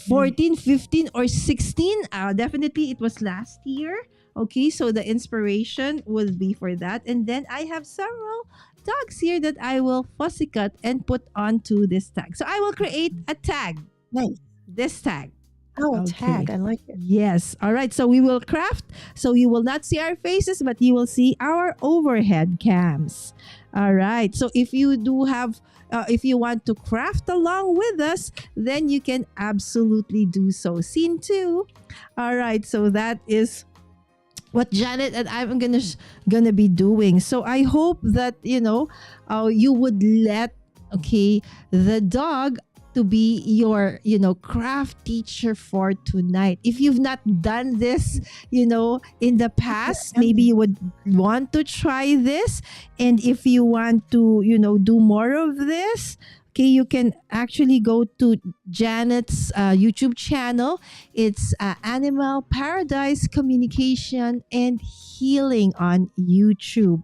14, 15, or 16. Definitely it was last year. Okay, so the inspiration would be for that. And then I have several tags here that I will fussy cut and put onto this tag. So I will create a tag, Nice. this tag. Oh, a Okay. tag. I like it. Yes. All right. So we will craft. So you will not see our faces, but you will see our overhead cams. All right. So if you do have, if you want to craft along with us, then you can absolutely do so. Scene 2. All right. So that is what Janet and I'm gonna be doing. So I hope that you would let the dog to be your craft teacher for tonight. If you've not done this in the past, maybe you would want to try this. And if you want to do more of this, you can actually go to Janet's YouTube channel. It's Animal Paradise Communication and Healing on YouTube.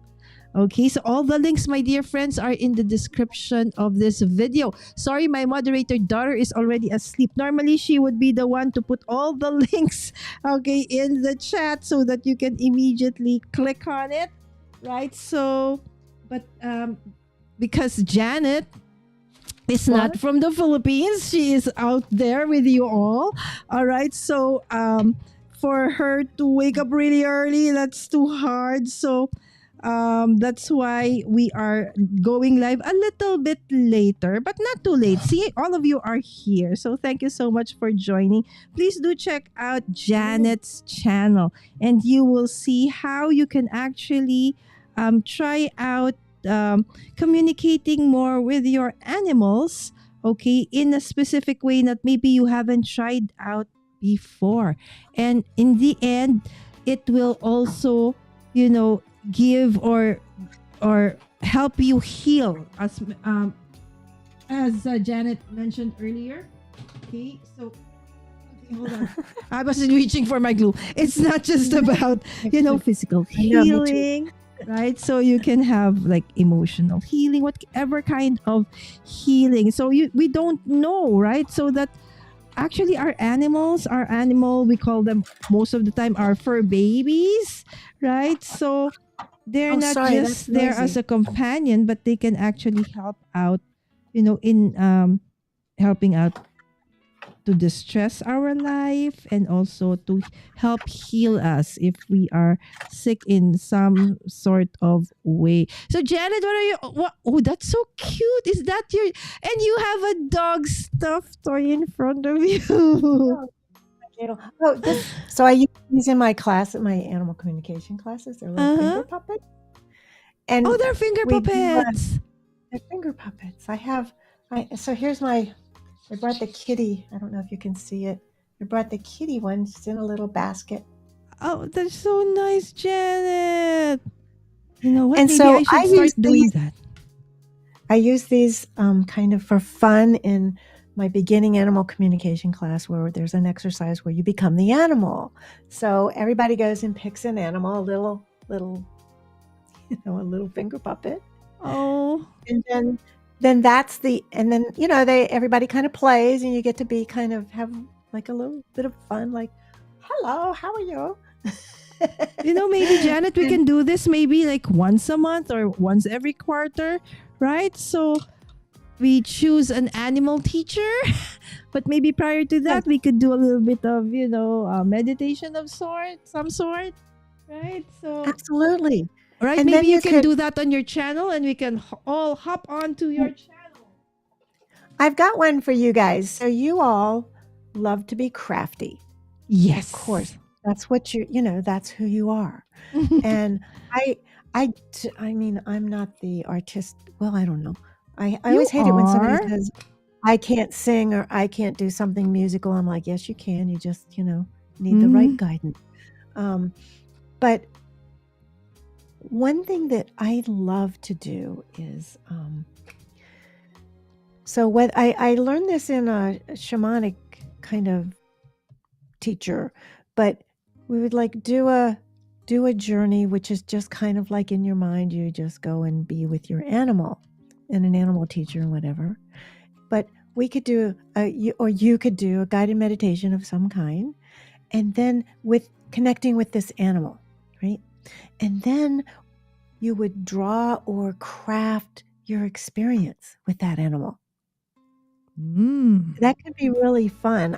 Okay, so all the links, my dear friends, are in the description of this video. Sorry, my moderator daughter is already asleep. Normally, she would be the one to put all the links, in the chat so that you can immediately click on it, right? So, but because Janet is not from the Philippines, she is out there with you all. All right, so for her to wake up really early, that's too hard. So that's why we are going live a little bit later, but not too late. See, all of you are here. So thank you so much for joining. Please do check out Janet's channel and you will see how you can actually try out communicating more with your animals, in a specific way that maybe you haven't tried out before. And in the end, it will also, give or help you heal as Janet mentioned earlier. Okay, so hold on. I wasn't reaching for my glue. It's not just about physical healing, right? So you can have like emotional healing, whatever kind of healing. So we don't know, right? So that actually our animal, we call them most of the time our fur babies, right? So they're not just there as a companion, but they can actually help out, in helping out to distress our life and also to help heal us if we are sick in some sort of way. So Janet, what are you? What? Oh, that's so cute. Is that your? And you have a dog stuffed toy in front of you. So I use these in my class, my animal communication classes. They're little finger puppets. And they're finger puppets. They're finger puppets. So here's I brought the kitty. I don't know if you can see it. I brought the kitty one. It's in a little basket. Oh, that's so nice, Janet. You know what? And maybe so I should start doing that. I use these kind of for fun in my beginning animal communication class, where there's an exercise where you become the animal. So everybody goes and picks an animal, a little a little finger puppet. Oh. And then everybody kind of plays, and you get to be kind of have like a little bit of fun, like, hello, how are you? Maybe Janet, we can do this maybe like once a month or once every quarter, right? So we choose an animal teacher, but maybe prior to that, we could do a little bit of, meditation of some sort, right? So absolutely. Right, and maybe you can do that on your channel and we can all hop onto your channel. I've got one for you guys. So you all love to be crafty. Yes. Of course. That's what that's who you are. And I mean, I'm not the artist. Well, I don't know. I always hate it when somebody says, I can't sing or I can't do something musical. I'm like, yes, you can. You just, need the right guidance. But one thing that I love to do is, so what I learned this in a shamanic kind of teacher, but we would like do a journey, which is just kind of like in your mind, you just go and be with your animal and an animal teacher and whatever. But we could do you could do a guided meditation of some kind, and then with connecting with this animal, right? And then you would draw or craft your experience with that animal. That could be really fun.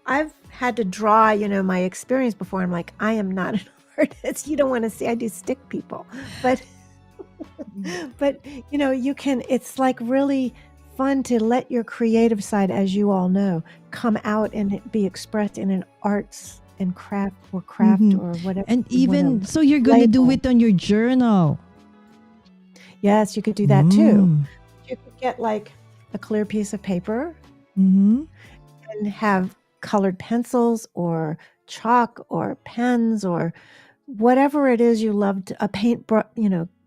I've had to draw, my experience before. I'm like, I am not an artist. You don't want to see. I do stick people, but you can. It's like really fun to let your creative side, as you all know, come out and be expressed in an arts and craft or whatever. And even so, you're going to do it on your journal. Yes, you could do that too. You could get like a clear piece of paper and have colored pencils or chalk or pens or whatever it is you love to, a paint,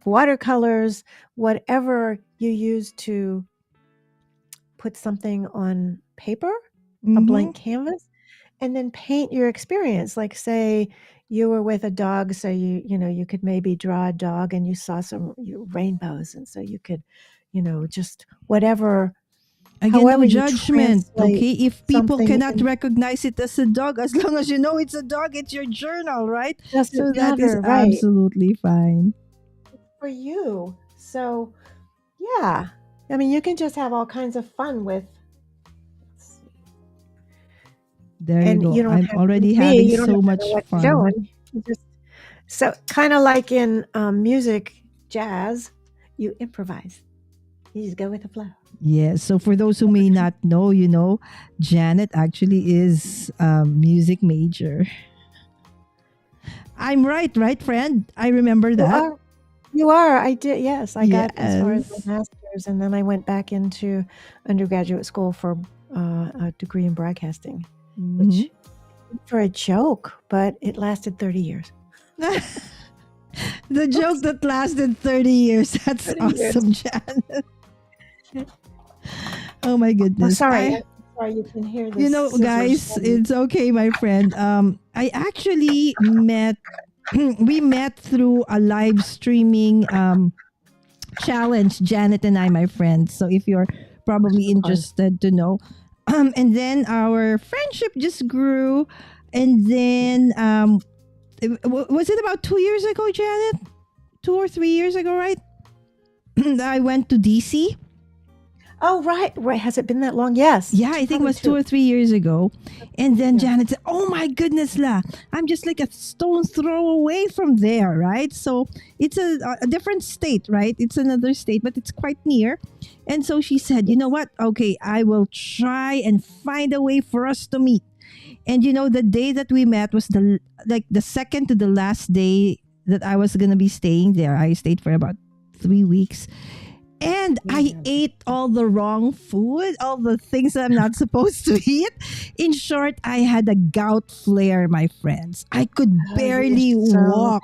watercolors, whatever you use to put something on paper, a blank canvas, and then paint your experience. Like say you were with a dog, so you could maybe draw a dog and you saw some rainbows, and so you could, just whatever. Again, no judgment, okay? If people cannot recognize it as a dog, as long as you know it's a dog, it's your journal, right? So that is absolutely fine. For you. So, yeah. I mean, you can just have all kinds of fun with. There you go. I'm already having so much fun. So, kind of like in music, jazz, you improvise. You just go with the flow. Yes. So for those who may not know, Janet actually is a music major. I'm right, friend? I remember that. You are. I did. Yes, I got as far as the master's, and then I went back into undergraduate school for a degree in broadcasting, which for a joke, but it lasted 30 years. The joke that lasted 30 years. That's 30 awesome, years. Janet. Oh my goodness. Sorry, you can hear this. Guys, it's okay, my friend. I actually we met through a live streaming challenge, Janet and I, my friend. So if you're probably interested to know. And then our friendship just grew. And then was it about 2 years ago, Janet? 2 or 3 years ago, right? I went to DC. Oh, right. Has it been that long? Yes. Yeah, I think it was 2 or 3 years ago. And then Janet said, oh my goodness, I'm just like a stone's throw away from there, right? So it's a different state, right? It's another state, but it's quite near. And so she said, you know what? Okay, I will try and find a way for us to meet. And the day that we met was the second to the last day that I was going to be staying there. I stayed for about 3 weeks. And I ate all the wrong food, all the things that I'm not supposed to eat. In short, I had a gout flare, my friends. I could barely walk.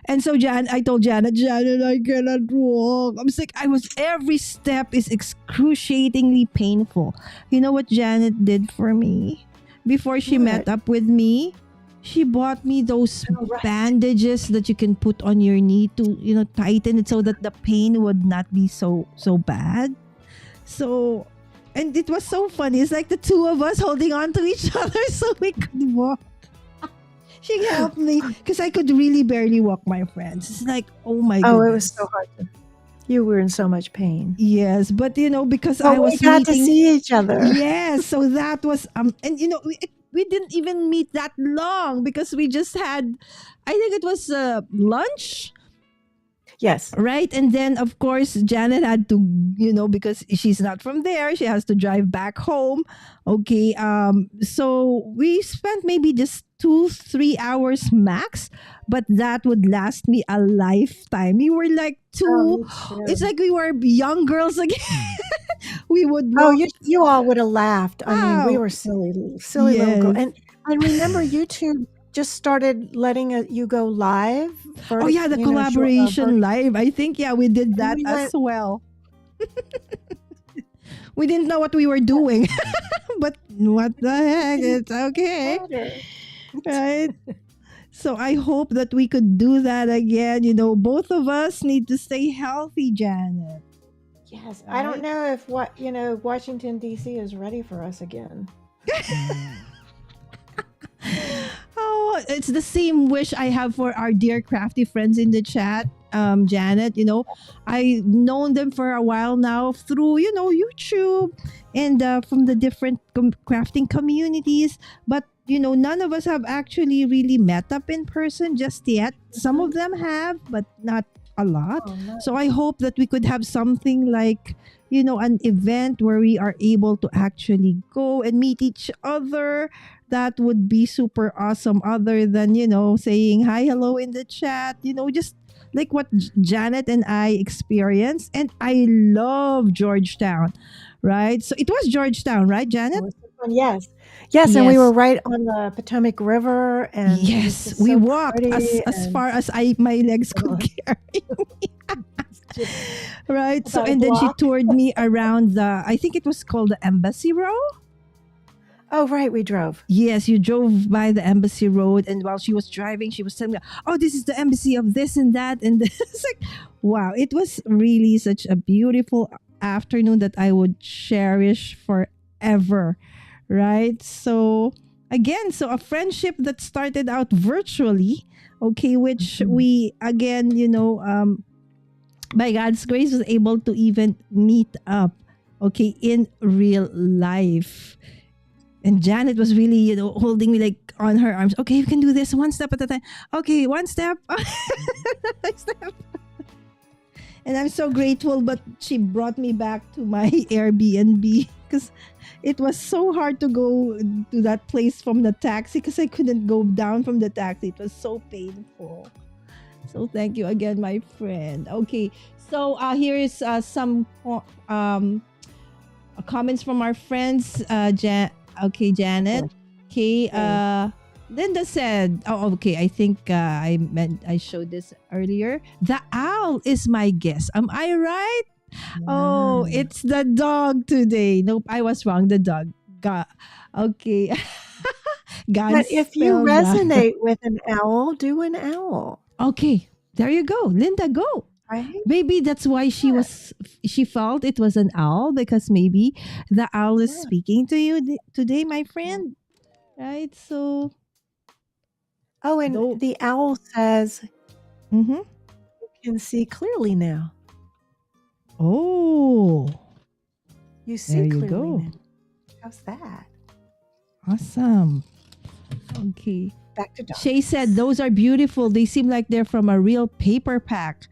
And so I told Janet, I cannot walk. I'm sick. Every step is excruciatingly painful. You know what Janet did for me? Before she met up with me, she bought me those bandages that you can put on your knee to, tighten it so that the pain would not be so bad. So, and it was so funny. It's like the two of us holding on to each other so we could walk. She helped me because I could really barely walk, my friends. It's like, oh my goodness. Oh, it was so hard. You were in so much pain. Yes, but because I was we got to see each other. Yes, so that was and we didn't even meet that long because we just had, I think it was lunch. Yes. Right. And then, of course, Janet had to, because she's not from there, she has to drive back home. Okay. So we spent maybe just 2-3 hours max, but that would last me a lifetime. We were like it's like we were young girls again. We would you all would have laughed. I mean, we were silly little girls. And I remember YouTube just started letting you go live. The collaboration live. I think, we did that as well. We didn't know what we were doing, but what the heck? It's okay. Water. Right? So I hope that we could do that again. Both of us need to stay healthy, Janet. Yes, I don't Right? know if Washington D.C. is ready for us again. Oh, it's the same wish I have for our dear crafty friends in the chat. Janet, I've known them for a while now through, YouTube and from the different crafting communities. But, none of us have actually really met up in person just yet. Some of them have, but not a lot. Oh, no. So I hope that we could have something like, an event where we are able to actually go and meet each other. That would be super awesome, other than, saying hi, hello in the chat, just like what Janet and I experienced. And I love Georgetown, right? So it was Georgetown, right, Janet? Oh, it's so fun. Yes. Yes, and we Yes. were right on the Potomac River, and it was Yes, just we so walked pretty, as and far as my legs could carry. it's just Right. So about a and then she block. toured me around I think it was called the Embassy Row. Oh, right, we drove. Yes, you drove by the Embassy Road, and while she was driving, she was telling me, "Oh, this is the embassy of this and that," and it's like, wow, it was really such a beautiful afternoon that I would cherish forever, right? So again, so a friendship that started out virtually, okay, which Mhm. we again, by God's grace, was able to even meet up, okay, in real life. And Janet was really, holding me like on her arms. Okay, you can do this one step at a time. Okay, one step. Step. And I'm so grateful, but she brought me back to my Airbnb because it was so hard to go to that place from the taxi because I couldn't go down from the taxi. It was so painful. So thank you again, my friend. Okay, so here is some comments from our friends. Janet. Okay, Linda said, oh, okay, I think I showed this earlier. The owl is my guest. Am I right? Oh, Yeah. it's the dog today. Nope, I was wrong. The dog. Okay. God But if you spelled that. resonate with an owl, do an owl, Okay, there you go. Linda, go. right? Maybe that's why she felt it was an owl, because maybe the owl is Yeah. speaking to you today, my friend. Right? So, Oh, and though. the owl says, Mm-hmm. "You can see clearly now. Oh, You see there you clearly go. now." How's that? Awesome. Okay. Back to dogs. Shay said, those are beautiful. They seem like they're from a real paper pack.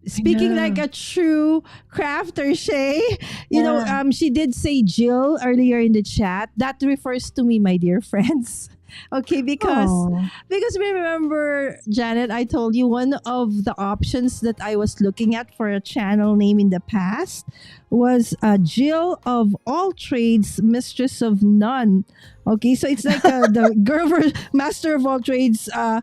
Speaking like know. a true crafter, Shay. Yeah. She did say Jill earlier in the chat. That refers to me, my dear friends. Okay, because Oh, remember, Janet, I told you one of the options that I was looking at for a channel name in the past was Jill of all trades, mistress of none. Okay, so it's like the Gerber master of all trades. I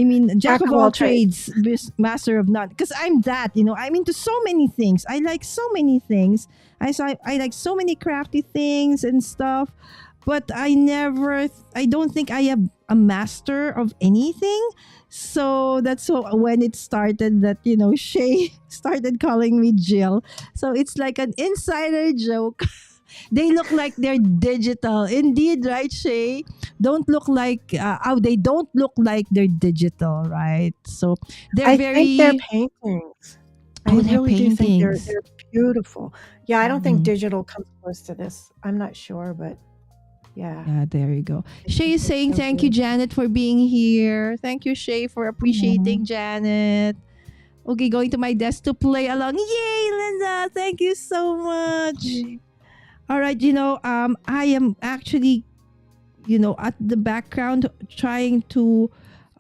mean, jack of all trades, master of none. Because I'm that, I'm into so many things. I like so many things. I like so many crafty things and stuff. But I don't think I am a master of anything. So that's when it started that, Shay started calling me Jill. So it's like an insider joke. They look like they're digital. Indeed, right, Shay? They don't look like they're digital, right? So they're I very. think they're paintings. I Oh, they're really do think they're paintings. beautiful. Yeah, I don't think Mhm. digital comes close to this. I'm not sure, but yeah. Yeah, there you go. I Shay think is they're saying so thank you, good. Janet, for being here. Thank you, Shay, for appreciating Janet. Okay, going to my desk to play along. Yay, Linda! Thank you so much. All right, I am actually, at the background trying to.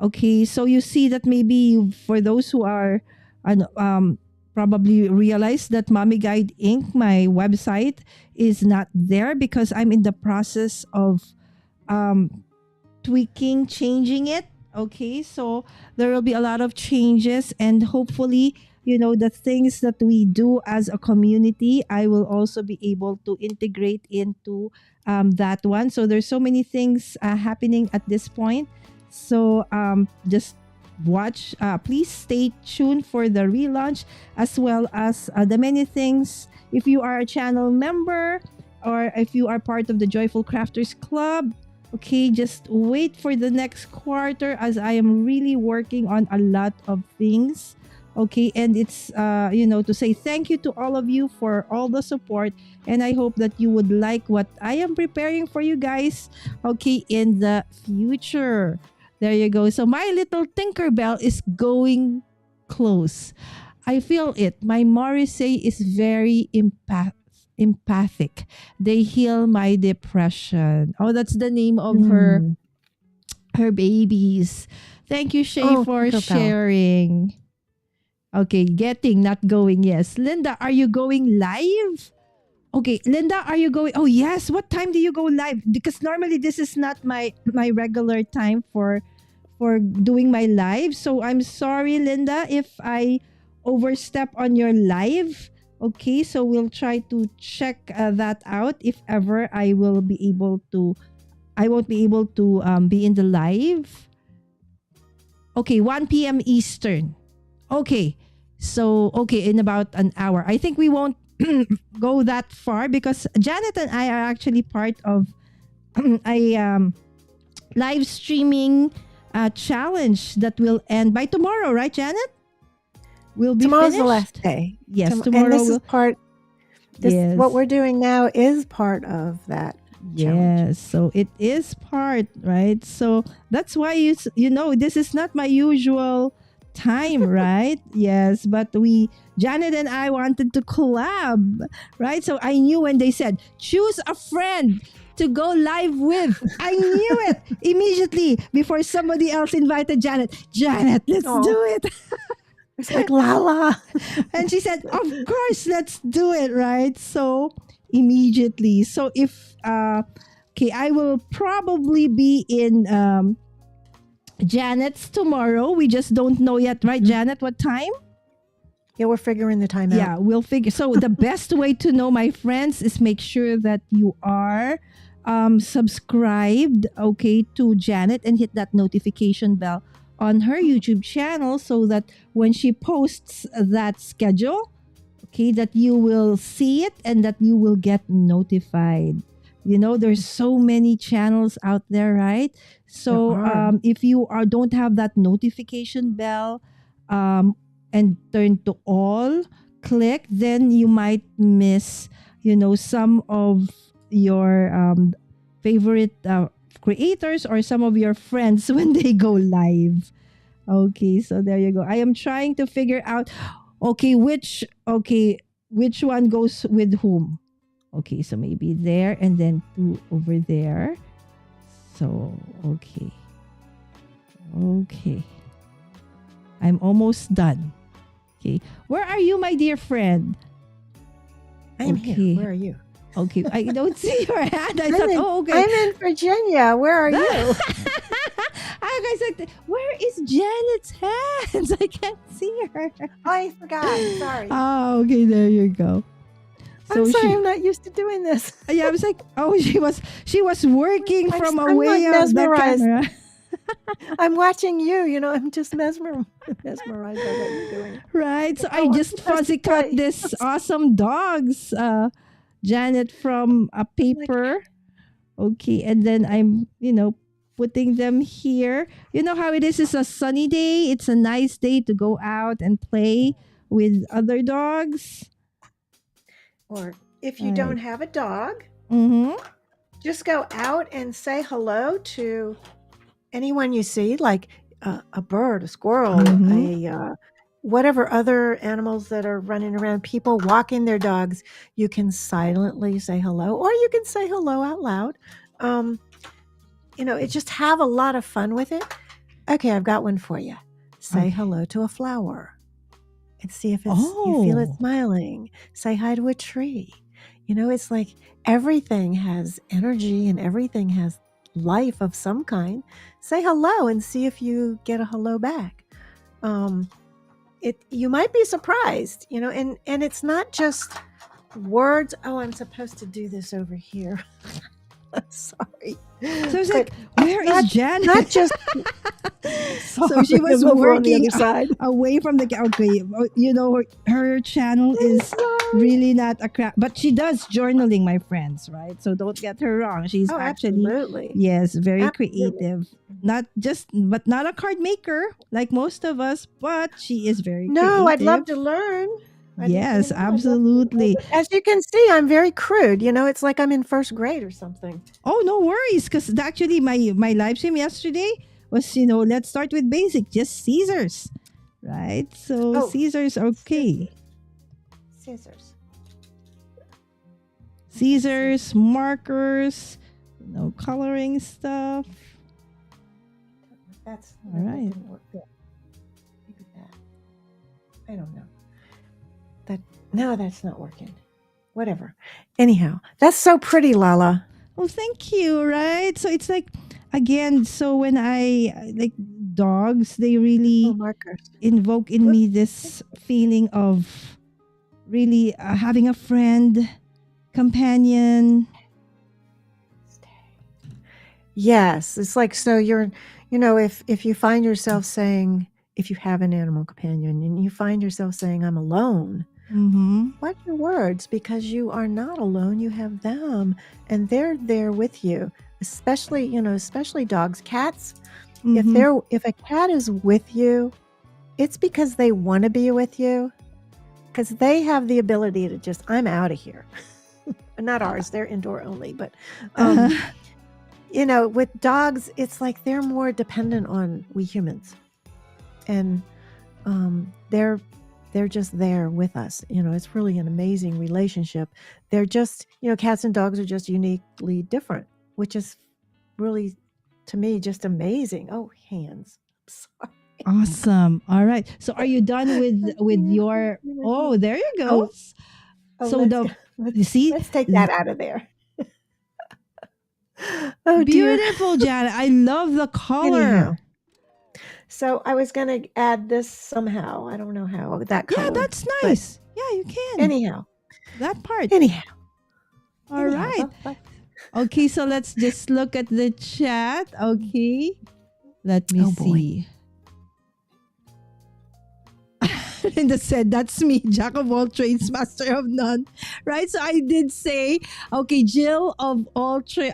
Okay, so you see that maybe for those who are, probably realize that Mommy Guide Inc., my website, is not there because I'm in the process of tweaking, changing it. Okay, so there will be a lot of changes, and hopefully, the things that we do as a community, I will also be able to integrate into that one. So there's so many things happening at this point. So just watch, please stay tuned for the relaunch, as well as the many things. If you are a channel member, or if you are part of the Joyful Crafters Club, okay, just wait for the next quarter, as I am really working on a lot of things. Okay, and it's to say thank you to all of you for all the support, and I hope that you would like what I am preparing for you guys, okay, in the future. There you go. So my little Tinkerbell is going close. I feel it. My Morrissey is very empathic. They heal my depression. Oh, that's the name of her Mm. her babies. Thank you, Shay, Oh, for Tinkerbell. sharing. Okay, getting, not going. Yes. Linda, are you going live? Okay, Linda, are you going? Oh, yes. What time do you go live? Because normally this is not my regular time for doing my live. So I'm sorry, Linda, if I overstep on your live. Okay, so we'll try to check that out if ever I won't be able to be in the live. Okay, 1 p.m. Eastern. Okay. So, okay, in about an hour. I think we won't go that far, because Janet and I are actually part of a live streaming challenge that will end by tomorrow, right, Janet? We'll be Tomorrow's finished. the last day. Yes, And tomorrow this is will. part. Yes. What we're doing now is part of that challenge. Yes, so it is part, right? So that's why this is not my usual time, right? Yes, but Janet and I wanted to collab, right? So I knew when they said choose a friend to go live with, I knew it immediately before somebody else invited Janet. Janet, let's do it. It's like Lala. And she said, of course, let's do it, right? So immediately. So if okay, I will probably be in Janet's tomorrow. We just don't know yet, right, Janet? What time? Yeah, we're figuring the time out. Yeah, we'll figure. So the best way to know, my friends, is make sure that you are subscribed, okay, to Janet, and hit that notification bell on her YouTube channel, so that when she posts that schedule, okay, that you will see it and that you will get notified. There's so many channels out there, right? So if you don't have that notification bell and turn to all, click, then you might miss some of your favorite creators or some of your friends when they go live. Okay, so there you go. I am trying to figure out which one goes with whom. Okay, so maybe there, and then 2 over there. So okay, I'm almost done. Okay, where are you, my dear friend? I'm here. Where are you? Okay, I don't see your hand. I thought, okay. I'm in Virginia. Where are you? I was like, where is Janet's hands? I can't see her. I forgot. Sorry. Oh, okay, there you go. So I'm sorry, I'm not used to doing this. Yeah, I was like, she was working from away like on the camera. I'm watching you. I'm just mesmerized by what you're doing. Right. So I just fuzzy cut this awesome dogs, Janet, from a paper. Okay, and then I'm, putting them here. You know how it is? It's a sunny day. It's a nice day to go out and play with other dogs. Or if you don't have a dog, just go out and say hello to anyone you see, like a bird, a squirrel, whatever other animals that are running around, people walking their dogs. You can silently say hello, or you can say hello out loud. Just have a lot of fun with it. Okay, I've got one for you. Say hello to a flower and see if you feel it smiling. Say hi to a tree. It's like everything has energy and everything has life of some kind. Say hello and see if you get a hello back. you might be surprised, and it's not just words. Oh, I'm supposed to do this over here. Sorry. So it's But like, where is Janet? not just So she was I'm over on the working other side. away from the okay. Her channel is really not a crap, but she does journaling, my friends, right? So don't get her wrong. She's Oh, actually absolutely. yes, very Absolutely. creative. But not a card maker like most of us, but she is very No, I'd love creative. to learn. Yes, I'd love to learn. absolutely. But as you can see, I'm very crude. It's like I'm in first grade or something. Oh, no worries, because actually my live stream yesterday was, let's start with basic, just scissors, right? So Oh, scissors, okay. Scissors. Scissors, markers, coloring stuff. That's All right. That didn't work. Yeah. Look at that. I don't know. No, that's not working. Whatever. Anyhow, that's so pretty, Lala. Well, thank you, right? So it's like, again, so when I like dogs, they really Markers. invoke in me this feeling of really having a friend, companion. Yes, it's like, so you're, if you find yourself saying, if you have an animal companion and you find yourself saying, I'm alone, watch your words, because you are not alone. You have them, and they're there with you. Especially dogs, cats. If a cat is with you, it's because they want to be with you, because they have the ability to just, I'm out of here. Not ours, they're indoor only, but with dogs, it's like they're more dependent on we humans, and they're just there with us. It's really an amazing relationship. They're just, cats and dogs are just uniquely different, which is really, to me, just amazing. Oh, hands. Sorry. Awesome. All right. So are you done with your? Oh, there you go. So you see, let's take that out of there. Oh, beautiful, Janet. I love the color. Anyhow. So I was going to add this somehow. I don't know how, that color. Yeah, that's nice. Yeah, you can. Anyhow. That part. Anyhow. All right. Okay, so let's just look at the chat. Okay. Let me see. Linda said, that's me, jack of all trades, master of none. Right? So I did say, okay, Jill of all trades,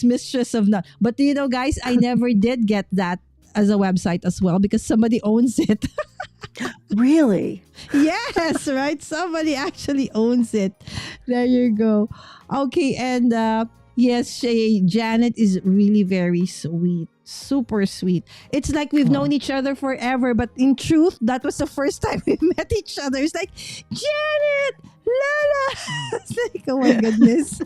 mistress of none. But guys, I never did get that as a website as well, because somebody owns it. Really? Yes, right? Somebody actually owns it. There you go. Okay, and yes, Janet is really very sweet. Super sweet. It's like we've known each other forever, but in truth, that was the first time we met each other. It's like, Janet, Lala. It's like, oh my goodness.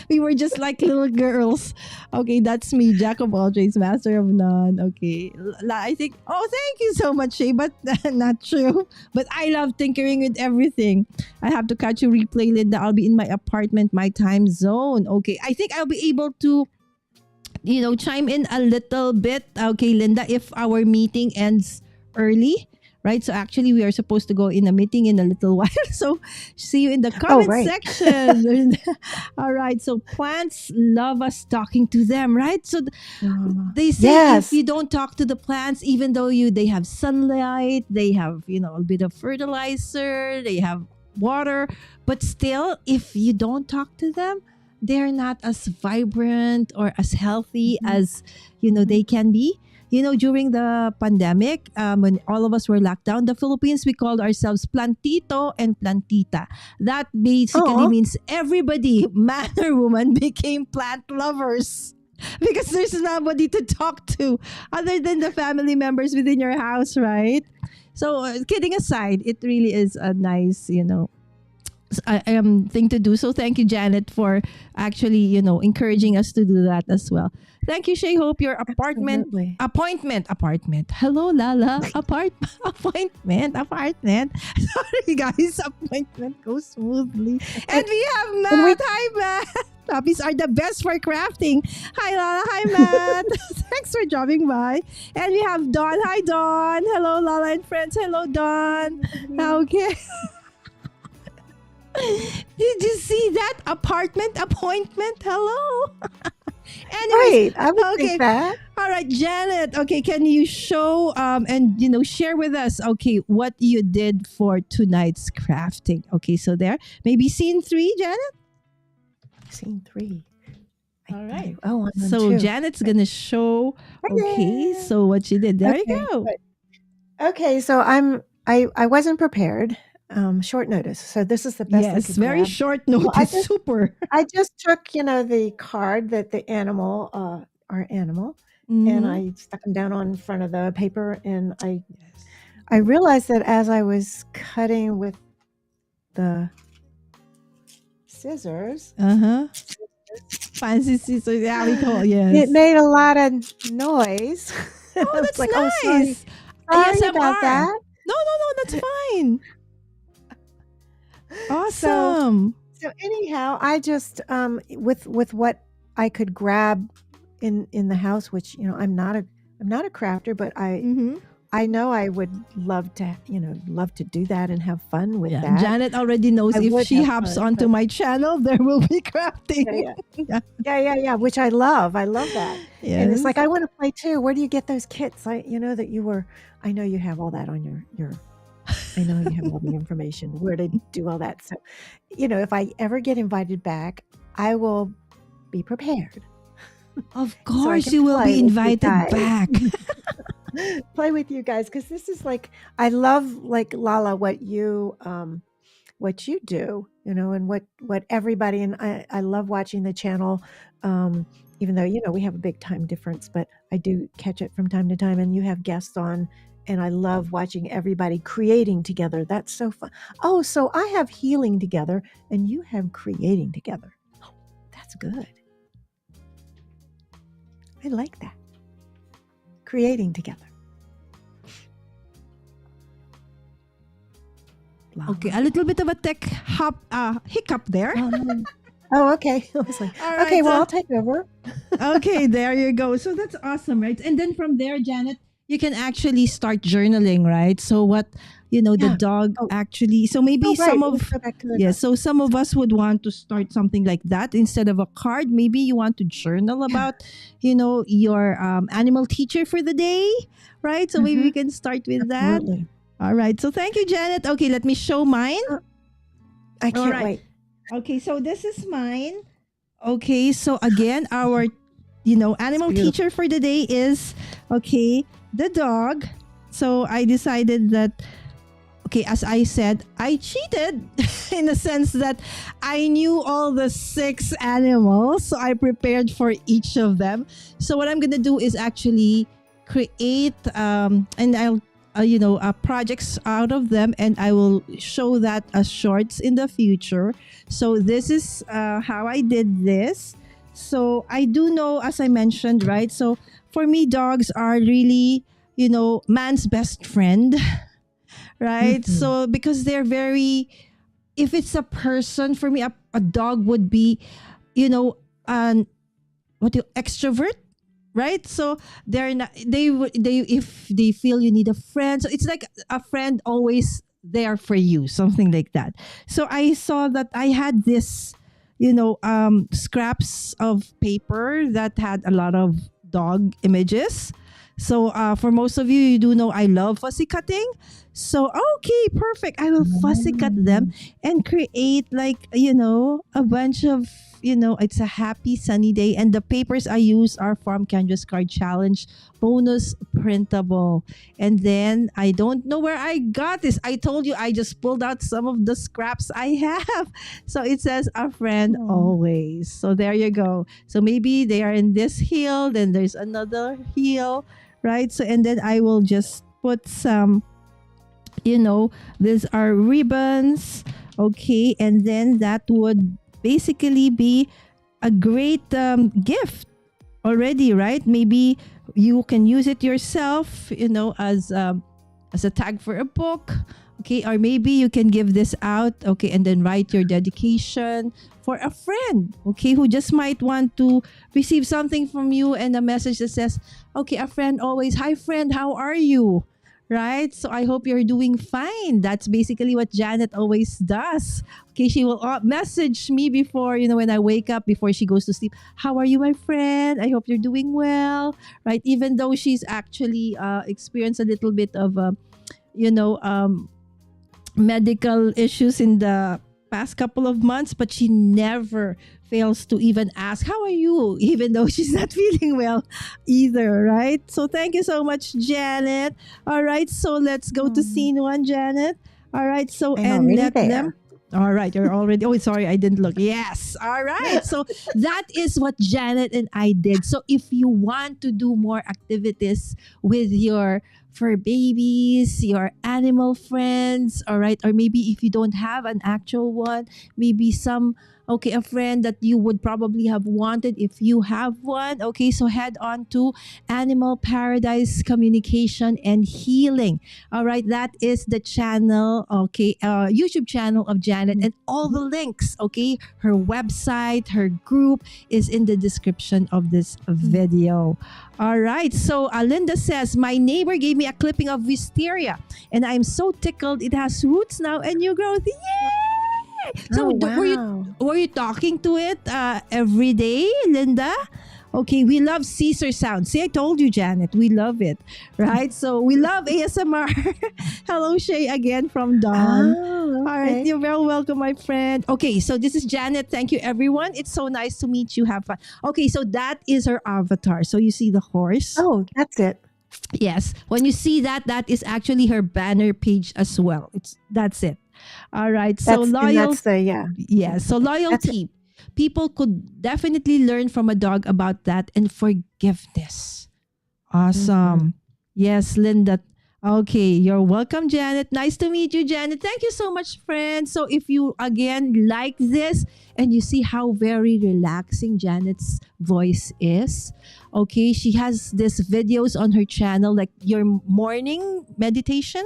We were just like little girls. Okay, that's me, jack of all trades, master of none. Okay. I think, oh, thank you so much, Shay, but not true. But I love tinkering with everything. I have to catch a replay, Linda. I'll be in my apartment, my time zone. Okay, I think I'll be able to chime in a little bit. Okay, Linda, if our meeting ends early, right? So actually, we are supposed to go in a meeting in a little while. So see you in the comment section. All right. So plants love us talking to them, right? So they say if you don't talk to the plants, even though they have sunlight, they have, a bit of fertilizer, they have water, but still, if you don't talk to them, they're not as vibrant or as healthy as they can be. During the pandemic, when all of us were locked down, the Philippines, we called ourselves plantito and plantita. That basically means everybody, man or woman, became plant lovers. Because there's nobody to talk to other than the family members within your house, right? So kidding aside, it really is a nice, thing to do. So thank you, Janet, for actually, encouraging us to do that as well. Thank you, Shay. Hope your Absolutely. apartment. Hello, Lala. Appointment. Sorry, guys. Appointment goes smoothly. And we have And we Matt. Hi, Matt. Puppies are the best for crafting. Hi, Lala. Hi, Matt. Thanks for dropping by. And we have Dawn. Hi, Dawn. Hello, Lala and friends. Hello, Dawn. Okay. Did you see that appointment? Hello. Anyways, right. I would okay. think that. All right, Janet. Okay, can you show and share with us what you did for tonight's crafting? Okay, so there. Maybe scene 3, Janet? Scene 3. All right. Oh, I'm on So 2. Janet's gonna show so what she did. There you go. Good. Okay, so I wasn't prepared. Short notice. So this is the best I Yes, could very grab. short notice. Super. I just took, the card that the animal, our animal, and Mhm. I stuck them down on front of the paper, and I realized that as I was cutting with the scissors, Fancy scissors. Yeah, we call yes. it made a lot of noise. Oh, I was that's like, nice. oh, sorry about ASMR. that. No, that's fine. Awesome. So anyhow, I just with what I could grab in the house, which I'm not a crafter, but I know I would love to do that and have fun with that. Janet already knows I if would she have hops fun, onto but- my channel, there will be crafting. Yeah, which I love. I love that. Yes. And it's like, I want to play too. Where do you get those kits? I know you have all that on your I know you have all the information where to do all that. So, if I ever get invited back, I will be prepared. Of So I course, can you will play be with you invited guys. back. Play with you guys, because this is like, I love, like, Lala, what you do, and what everybody, and I love watching the channel, even though we have a big time difference, but I do catch it from time to time, and you have guests on, and I love watching everybody creating together. That's so fun. Oh, so I have healing together, and you have creating together. Oh, that's good. I like that. Creating together. Okay, a little bit of a tech hiccup there. Oh, okay. I was like, All right, okay, well, so- I'll take over. Okay, there you go. So that's awesome, right? And then from there, Janet, you can actually start journaling, right? So what the Yeah. dog Oh. actually. So maybe Oh, right. some Let's of go back to the so some of us would want to start something like that instead of a card. Maybe you want to journal about, your animal teacher for the day, right? So maybe we can start with that. Absolutely. All right. So thank you, Janet. Okay, let me show mine. I can't right. wait. Okay, so this is mine. Okay, so again, our animal beautiful. teacher for the day is the dog. So I decided that as I said, I cheated in the sense that I knew all the 6 animals, so I prepared for each of them. So what I'm gonna do is actually create and I'll projects out of them, and I will show that as shorts in the future. So this is how I did this. So I do know, as I mentioned, right? So for me, dogs are really, man's best friend, right? Mhm. So because they're very, if it's a person, for me, a dog would be, extrovert, right? So they're not, they if they feel you need a friend, so it's like a friend always there for you, something like that. So I saw that I had this scraps of paper that had a lot of dog images. So for most of you, you do know I love fussy cutting. So okay, perfect, I will fussy cut them and create a bunch of it's a happy sunny day, and the papers I use are from Canvas Card Challenge bonus printable. And then I don't know where I got this. I told you I just pulled out some of the scraps I have. So it says a friend always. So there you go. So maybe they are in this heel, then there's another heel, right? So and then I will just put some these are ribbons. Okay, and then that would basically be a great gift already, right? Maybe you can use it yourself, as a tag for a book. Okay, or maybe you can give this out, okay, and then write your dedication for a friend, okay, who just might want to receive something from you, and a message that says, okay, a friend always, hi friend, how are you? Right? So I hope you're doing fine. That's basically what Janet always does. Okay, she will message me before, when I wake up, before she goes to sleep. How are you, my friend? I hope you're doing well. Right? Even though she's actually experienced a little bit of, you know, um, medical issues in the past couple of months, but she never fails to even ask, how are you? Even though she's not feeling well either, right? So thank you so much, Janet. All right, so let's go to scene one, Janet. All right, so I'm and already let them. there. All right, you're already. Oh, sorry, I didn't look. Yes. All right. So that is what Janet and I did. So if you want to do more activities with your fur babies, your animal friends, all right, or maybe if you don't have an actual one, maybe a friend that you would probably have wanted if you have one. Okay, so head on to Animal Paradise Communication and Healing. All right, that is the channel, okay, YouTube channel of Janet, and all the links, okay, her website, her group is in the description of this video. All right, so Linda says, my neighbor gave me a clipping of wisteria, and I'm so tickled. It has roots now and new growth. Yay! So Oh, wow. were you talking to it every day, Linda? Okay, we love Caesar sound. See, I told you, Janet, we love it, right? So we love ASMR. Hello, Shay, again from Dawn. Oh, All right, okay. you're very welcome, my friend. Okay, so this is Janet. Thank you, everyone. It's so nice to meet you. Have fun. Okay, so that is her avatar. So you see the horse. Oh, that's it. Yes, when you see that, that is actually her banner page as well. That's it. All right. So That's the, yeah. yes. So That's it. loyalty. People could definitely learn from a dog about that, and forgiveness. Awesome. Yes, Linda. Okay, you're welcome, Janet. Nice to meet you, Janet. Thank you so much, friend. So if you again like this and you see how very relaxing Janet's voice is, okay, she has this videos on her channel like your morning meditation,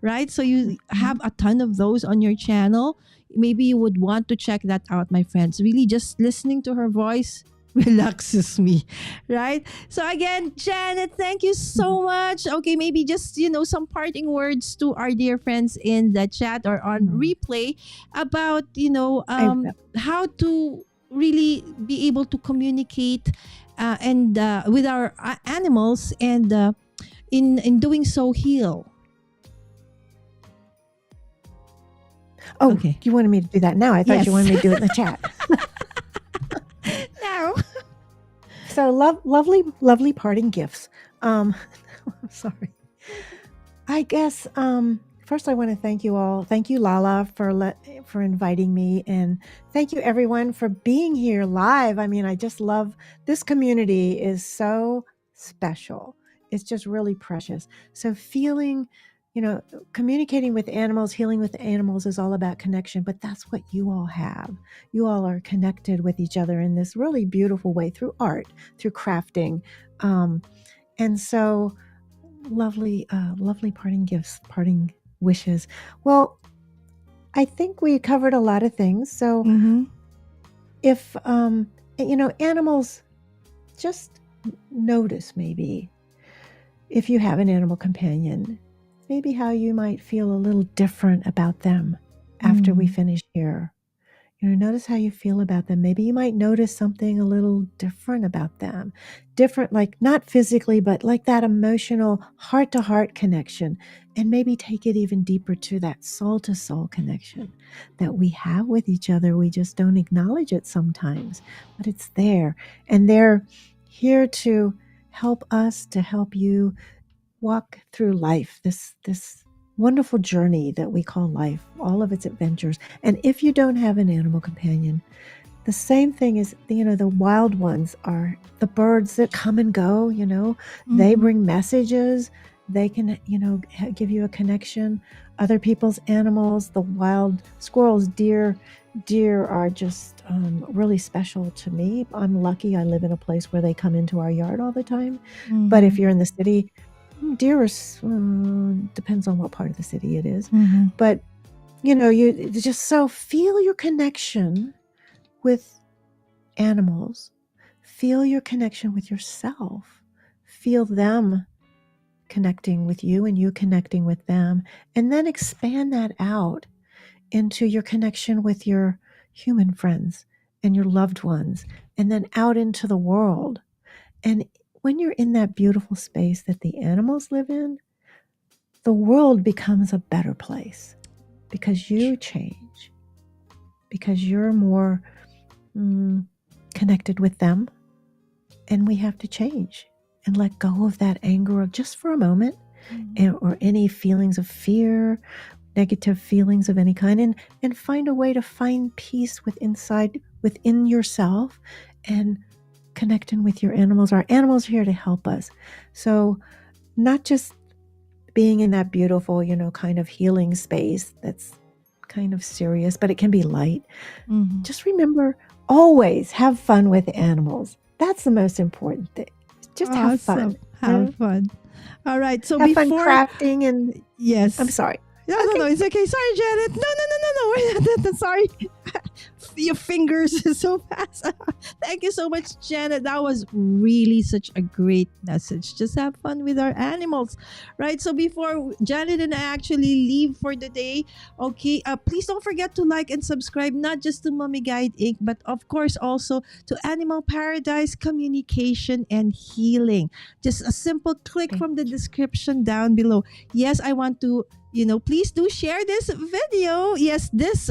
right? So you have a ton of those on your channel. Maybe you would want to check that out, my friends. Really, just listening to her voice relaxes me, right? So again, Janet, thank you so much. Okay, maybe just some parting words to our dear friends in the chat or on replay about how to really be able to communicate and with our animals, and in doing so heal. Oh, Okay. you wanted me to do that now. I thought Yes. you wanted me to do it in the chat. Now. So lovely parting gifts. I'm sorry. I guess first I want to thank you all. Thank you, Lala, for inviting me, and thank you everyone for being here live. I mean, I just love this community. Is so special. It's just really precious. So communicating with animals, healing with animals is all about connection, but that's what you all have. You all are connected with each other in this really beautiful way through art, through crafting. And so lovely parting gifts, parting wishes. Well, I think we covered a lot of things. So if, animals, just notice maybe if you have an animal companion, maybe how you might feel a little different about them after we finish here. Notice how you feel about them. Maybe you might notice something a little different about them. Different, like not physically, but like that emotional heart-to-heart connection. And maybe take it even deeper to that soul-to-soul connection that we have with each other. We just don't acknowledge it sometimes, but it's there. And they're here to help us, to help you walk through life, this wonderful journey that we call life, all of its adventures. And if you don't have an animal companion, the same thing is, the wild ones are the birds that come and go, they bring messages, They can, give you a connection. Other people's animals, the wild squirrels, deer are just really special to me. I'm lucky I live in a place where they come into our yard all the time. But if you're in the city, deer is, depends on what part of the city it is. But, you just so feel your connection with animals. Feel your connection with yourself. Feel them connecting with you and you connecting with them. And then expand that out into your connection with your human friends and your loved ones, and then out into the world. And when you're in that beautiful space that the animals live in, the world becomes a better place because you change, because you're more connected with them. And we have to change and let go of that anger just for a moment, or any feelings of fear, negative feelings of any kind, and find a way to find peace within yourself and connecting with your animals. Our animals are here to help us. So not just being in that beautiful, kind of healing space that's kind of serious, but it can be light. Just remember, always have fun with animals. That's the most important thing. Just have fun. Have fun. All right. So have fun crafting and yes. I'm sorry. No, it's okay. Sorry, Janet. No. Sorry. Your fingers is so fast. Thank you so much, Janet. That was really such a great message. Just have fun with our animals, right? So before Janet and I actually leave for the day, okay, please don't forget to like and subscribe, not just to Mommy Guide Inc., but of course also to Animal Paradise Communication and Healing. Just a simple click from the description down below. Yes, I want to please do share this video. Yes, this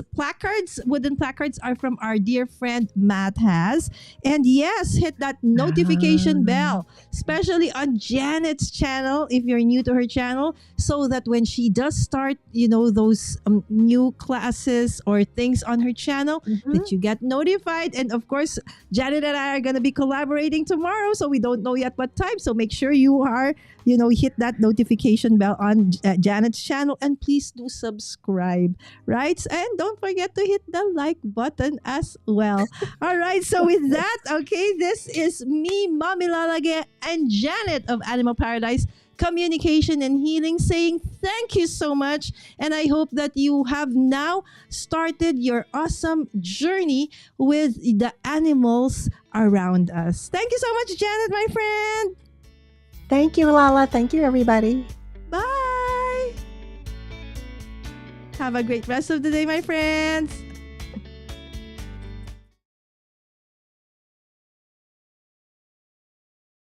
wooden placards are from our dear friend Matt has. And yes, hit that notification bell, especially on Janet's channel if you're new to her channel, so that when she does start, those new classes or things on her channel, that you get notified. And of course, Janet and I are going to be collaborating tomorrow, so we don't know yet what time. So make sure you are, hit that notification bell on Janet's channel. And please do subscribe, right? And don't forget to hit the like button as well. All right. So with that, okay, this is me, Mommy Lalage, and Janet of Animal Paradise Communication and Healing saying thank you so much. And I hope that you have now started your awesome journey with the animals around us. Thank you so much, Janet, my friend. Thank you, Lala. Thank you, everybody. Bye. Have a great rest of the day, my friends.